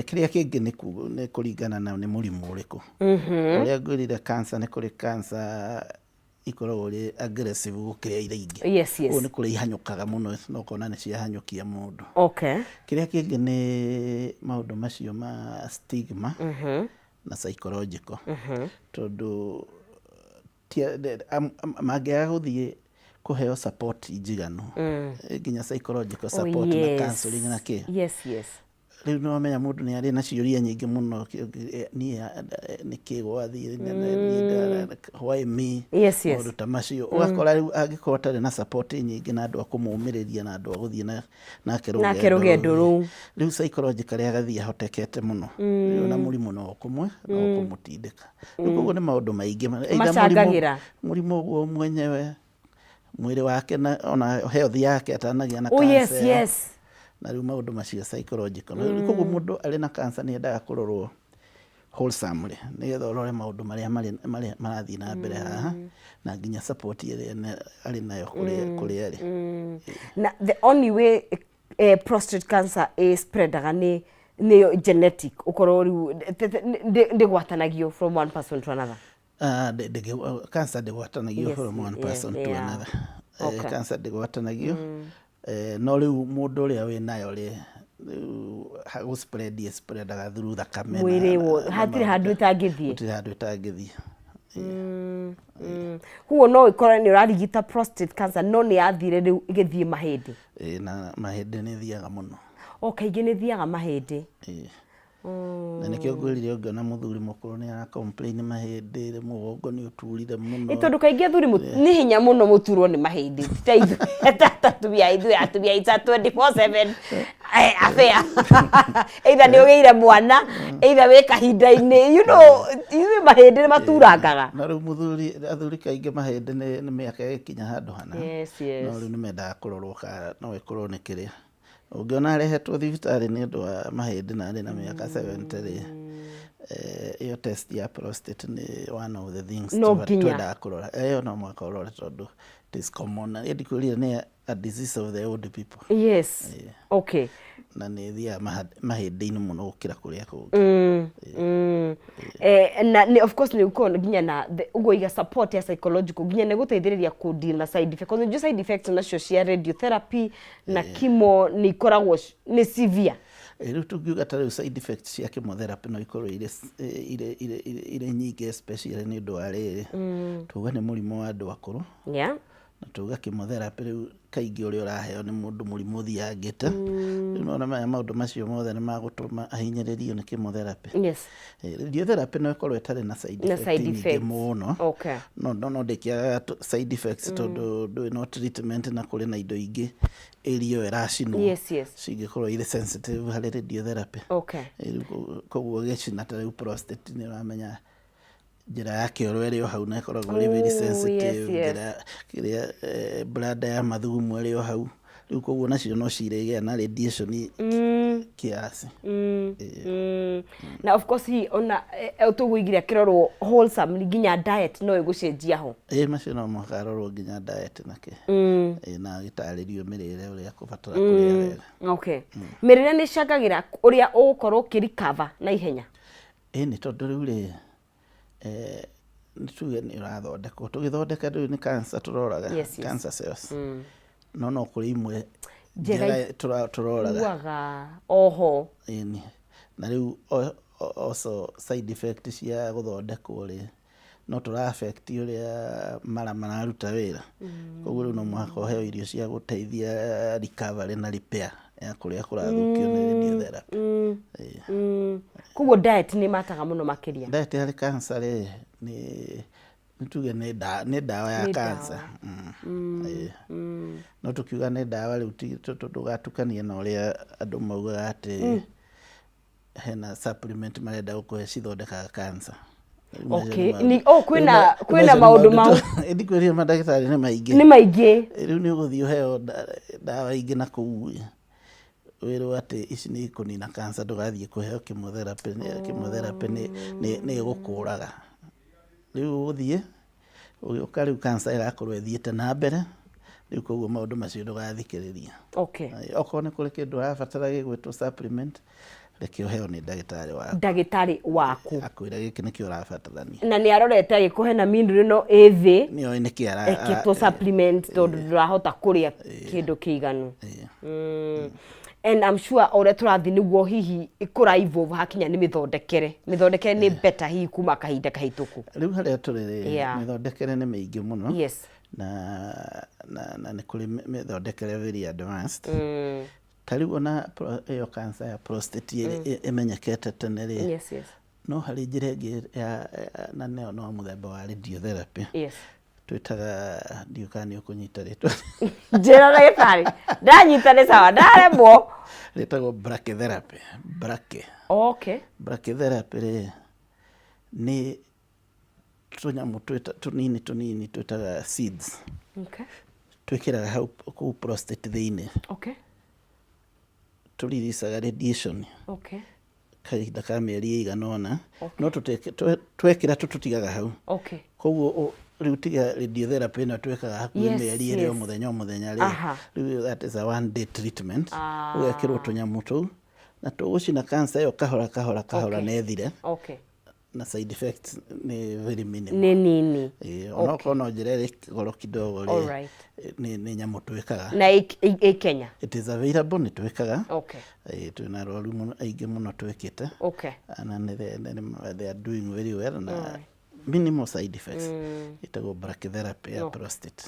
[SPEAKER 3] kiria kingi ni kuringana na ni murimu uriku uria ngwirire cancer ni kuri cancer ikoragwo ri aggressive gukiria iria ingi
[SPEAKER 2] yes
[SPEAKER 3] ni kuri ihanyukaga muno no kona ni ciahanyukia mundu kiria kingi ni maundu macio ma stigma na psychological tondu mangiaga guthii kuheo support njiganu nginya psychological support na counseling na ki riu no menya mundu ni ari na ciuria nyingi muno ni kigwathi why me mundu tamacio ugakora riu angikora tari na support nyingi na andu akumumiriria na andu aguthii na rugendo ruu riu psychological agathii ahotekete muno riu na murimu no kumwe no kumutindika riu koguo ni maundu maingi murimu guo mwenyewe mwiri wake na ona health yake atanagia na cancer na riu maundu macio psychological koguo mundu ari na cancer ni endaga kurorwo wholesomely nigetha urore maundu maria marathii na mbere haha na nginya support iria ari nayo kuri ari
[SPEAKER 2] na the only way prostate cancer is spreadaga ni genetic ukorwo riu ndigwatanagio from one person to another
[SPEAKER 3] cancer ndigwatanagio from one person to another cancer ndigwatanagio no riu mundu uria wi nayo ri hagu spreadaga through thakame
[SPEAKER 2] mwiri wo hatiri handu
[SPEAKER 3] itangithii
[SPEAKER 2] huo no ikora ni urarigita prostate cancer no ni yathire riu igithii mahindi
[SPEAKER 3] na mahindi ni thiaga muno
[SPEAKER 2] kaingi ni thiaga mahindi
[SPEAKER 3] na nikio ngwirire ungiona muthuri mukuru ni ara complain mahindi mugongo ni uturire muno
[SPEAKER 2] tondu kaingi athuri ni hinya muno muturwo ni mahindi tatumia itha 24/7 affair either ni ugeire mwana either we kahinda-ini you know mahindi ni maturangaga
[SPEAKER 3] na riu muthuri athuri kaingi mahindi ni miaka ikinya handu hana no riu ni mendaga kurorwo ka no ikorwo ni kiria ungiona arehetwo thibitarĩ nĩ ũndũ wa mahĩndĩ na arĩ na mĩaka 70 iyo test ya prostate nĩ one of the things twendaga kũrora ĩyo no mwaka ũrore tondũ it is common na ndikwĩrire nĩ a disease of the old people na nĩ thiaga mahĩndĩ-inĩ mũno gũkĩra kũrĩa kũngĩ
[SPEAKER 2] na of course ni uko nginya na ugo iga support ya psychological nginya ne guteithiriria ku deal na side effects because side effects na cio radiotherapy na chemo ni koragwo ni severe
[SPEAKER 3] riu tungiuga ta side effects cia chemotherapy no ikorwo ire nyingi especially ni undu wa riri tuga ni murimu wa andu akuru na tuga chemotherapy riu kaingi uri uraheo ni mundu murimu thiangite riu no na maundu macio mothe ni magutuma ahinyiririo ni chemotherapy radiotherapy no ikorwo itari na side effects muno no ndikia side effects tondu do no treatment na kuri na indo ingi area eracinwo cingikorwo ire sensitive hari radiotherapy koguo gicina ta riu prostate ni uramenya njira yake ori hau na ikoragwo very sensitive njira kiria bladder ya mathugumo iri hau riu koguo nacio no cirege na radiation kiasi
[SPEAKER 2] na of course hi ona tuguigira kirorwo wholesome nginya diet no igucenjia ho
[SPEAKER 3] macio no makarorwo nginya diet nake na gitaririo mirire uria kubatara kuria wega
[SPEAKER 2] mirire ni cagagira uria ugukorwo kirikava na ihenya
[SPEAKER 3] ni tondu riu ri nituge ni urathondeka tugithondeka riu ni cancer turoraga cancer cells no kuri imwe njega turoraga
[SPEAKER 2] oho
[SPEAKER 3] na riu also side effect cia guthondekwo ri no tura affect uria mara mararuta wira koguo riu no mwaka uheo irio cia guteithia recovery na repair ya kuria kurathukio ni radiotherapy
[SPEAKER 2] koguo diet ni mataga muno makiria
[SPEAKER 3] diet ya cancer ni nituge nĩ ndawa ya cancer no tukiuga nĩ ndawa rĩu tũgatukania na ũrĩa andũ maugaga atĩ hena supplement marenda gũkũhe cithondekaga cancer.
[SPEAKER 2] Okay, kwĩna maũndũ mau
[SPEAKER 3] ndikũria mandagĩtarĩ nĩ
[SPEAKER 2] maingĩ
[SPEAKER 3] rĩu nĩ ũgũthiĩ ũheo ndawa ingĩ na kũu wĩrwo atĩ ici nĩ kũnina cancer, ndũgathiĩ kũheo chemotherapy nĩ gũkũraga. Rĩu ũgũthiĩ ũgĩũka rĩu cancer ĩgakorwo ĩthiĩte na mbere, rĩu koguo maũndũ macio ndũgathikĩrĩria.
[SPEAKER 2] Okay,
[SPEAKER 3] okorwo nĩ kũrĩ kĩndũ ũrabatara gĩgwĩtwo supplement, reke ũheo nĩ
[SPEAKER 2] ndagĩtarĩ waku
[SPEAKER 3] akwĩra gĩkĩ nĩkĩo ũrabatarania,
[SPEAKER 2] na nĩ arorete agĩkũhe na mineral ĩno ĩthĩ
[SPEAKER 3] nĩoĩ nĩkĩ
[SPEAKER 2] ekĩtwo supplement tondũ ndũrahota kũrĩa kĩndũ kĩiganu. And I'm sure ũrĩa tũrathiĩ nĩguo hihi kũra-evolve hakinya nĩ mĩthondekere nĩ better hihi kuma kahinda kahĩtũku.
[SPEAKER 3] Rĩu harĩa tũrĩ mĩthondekere nĩ mĩingĩ mũno.
[SPEAKER 2] Yes.
[SPEAKER 3] na nĩ kũrĩ mĩthondekere very advanced. Ta rĩu ona ĩyo cancer ya prostate ĩmenyekete tene rĩ, no harĩ njĩra ĩngĩ na nĩyo no mũthemba wa radiotherapy twĩtaga ndiũka nĩ ũkũnyita rĩtwa
[SPEAKER 2] njĩra ndagĩtarĩ ndanyita nĩ sawa ndaremwo,
[SPEAKER 3] rĩtagwo brachytherapy.
[SPEAKER 2] Okay.
[SPEAKER 3] Brachytherapy rĩ nĩ tũnyamũ tũnini twĩtaga seeds twĩkĩraga hau kũu prostate thĩinĩ, tũriricaga radiation kahinda ka mĩeri ĩigana ũna, no twekĩra tũtigaga hau. Koguo rĩu tiga radiotherapy ĩno twĩkaga hakuhĩ mĩeri ĩrĩ o mũthenya rĩu that is a one day treatment. Ũgekĩrwo tũnyamũ tũu na tũgũcina cancer ĩyo kahora na ĩthire, na side effects nĩ very minimal.
[SPEAKER 2] Nĩ nini.
[SPEAKER 3] Onokorwo no njĩra ĩrĩ goro kidogo rĩ nĩ nyamũ twĩkaga
[SPEAKER 2] na ĩ Kenya.
[SPEAKER 3] It is available, nĩ twĩkaga. Twĩna arwaru aingĩ mũno twĩkĩte na they are doing very well na minimal side effects. Itagwo brachytherapy ya prostate.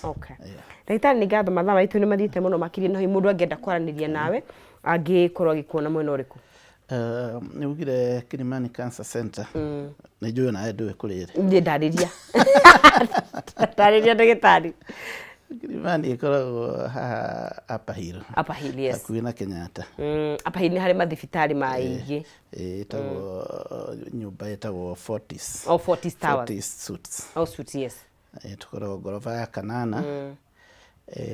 [SPEAKER 2] Ndagĩtarĩ, nĩ ngatho mathaa maitũ nĩ mathiĩte mũno makĩria, no mũndũ angĩenda kwaranĩria nawe angĩkorwo agĩkuona mwena ũrĩkũ?
[SPEAKER 3] Nĩ ugire Kilimani Cancer Center. Nĩ njũĩ nawe ndũĩ kũrĩa ĩrĩ.
[SPEAKER 2] Ndiĩ ndarĩria ndagĩtarĩ.
[SPEAKER 3] Kilimani ĩkoragwo haha Upper Hill. Hakuhĩ na Kenyatta.
[SPEAKER 2] Upper Hill nĩ harĩ mathibitarĩ maingĩ.
[SPEAKER 3] Ĩtagwo nyũmba ĩtagwo Fortis.
[SPEAKER 2] Fortis Tower.
[SPEAKER 3] Fortis Suites.
[SPEAKER 2] Suites, yes.
[SPEAKER 3] Tũkoragwo ngoroba ya kanana.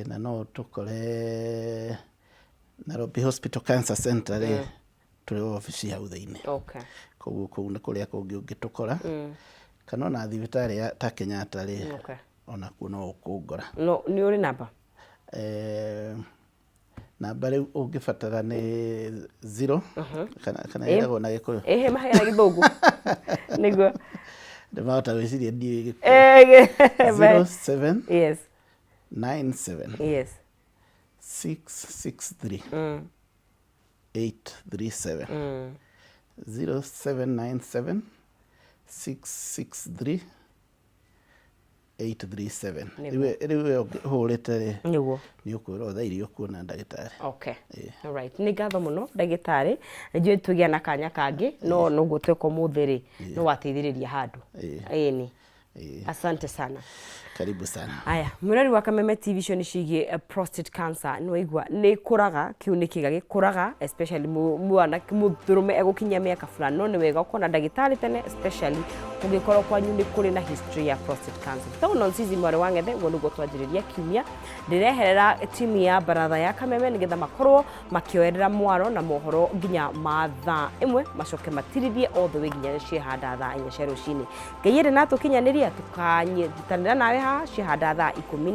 [SPEAKER 3] Na no tũkore Nairobi Hospital Cancer Center rĩ tũrĩ ofici hau thĩinĩ. Koguo kũu nĩ kũrĩa kũngĩ ũngĩtũkora, kana ona thibitarĩ ta Kenyatta rĩ ona kuo no ũkũngora.
[SPEAKER 2] Nĩ ũrĩ namba?
[SPEAKER 3] Namba rĩu ũngĩbatara nĩ 0 kana ĩragwo na Gĩkũyũ.
[SPEAKER 2] Mahera Gĩthũngũ nĩguo
[SPEAKER 3] ndĩmahota gwĩciria ndiũĩ Gĩkũyũ. 07 97 663 837. 0797 663 837. Rĩu hũrĩte rĩ nĩ ũkwĩrwo thaa iria ũkuona ndagĩtarĩ.
[SPEAKER 2] Alright, nĩ ngatho mũno ndagĩtarĩ, njũĩ tũgĩa na kanya kangĩ no noguo tweka ũmũthĩ rĩ no wateithĩrĩria handũ. Ĩni, asante sana.
[SPEAKER 3] Karibu sana.
[SPEAKER 2] Aya, mwĩrori wa Kameme TV show nĩcigie prostate cancer nĩ waigua nĩ kũraga, kĩu nĩ kĩga gĩkũraga, especially mwanake mũndũrũme egũkinyia mĩaka fulani, no nĩ wega ũkona ndagĩtarĩ tene, especially ũngĩkorwo kwanyu nĩ kũrĩ na history ya prostate cancer. Tondũ Nonsizi Mwarĩ wa Ng'ethe ũguo nĩguo twanjĩrĩria kiumia, ndĩreherera timu ya baratha ya Kameme nĩgetha makorwo makĩoerera mwaro na mohoro nginya mathaa ĩmwe macoke matirithie all the way nginya ciehanda thaa 4 cia rũcinĩ. Ngai ende natũkinyanĩria tũkanyitanĩra nawe haha ciehanda thaa 10.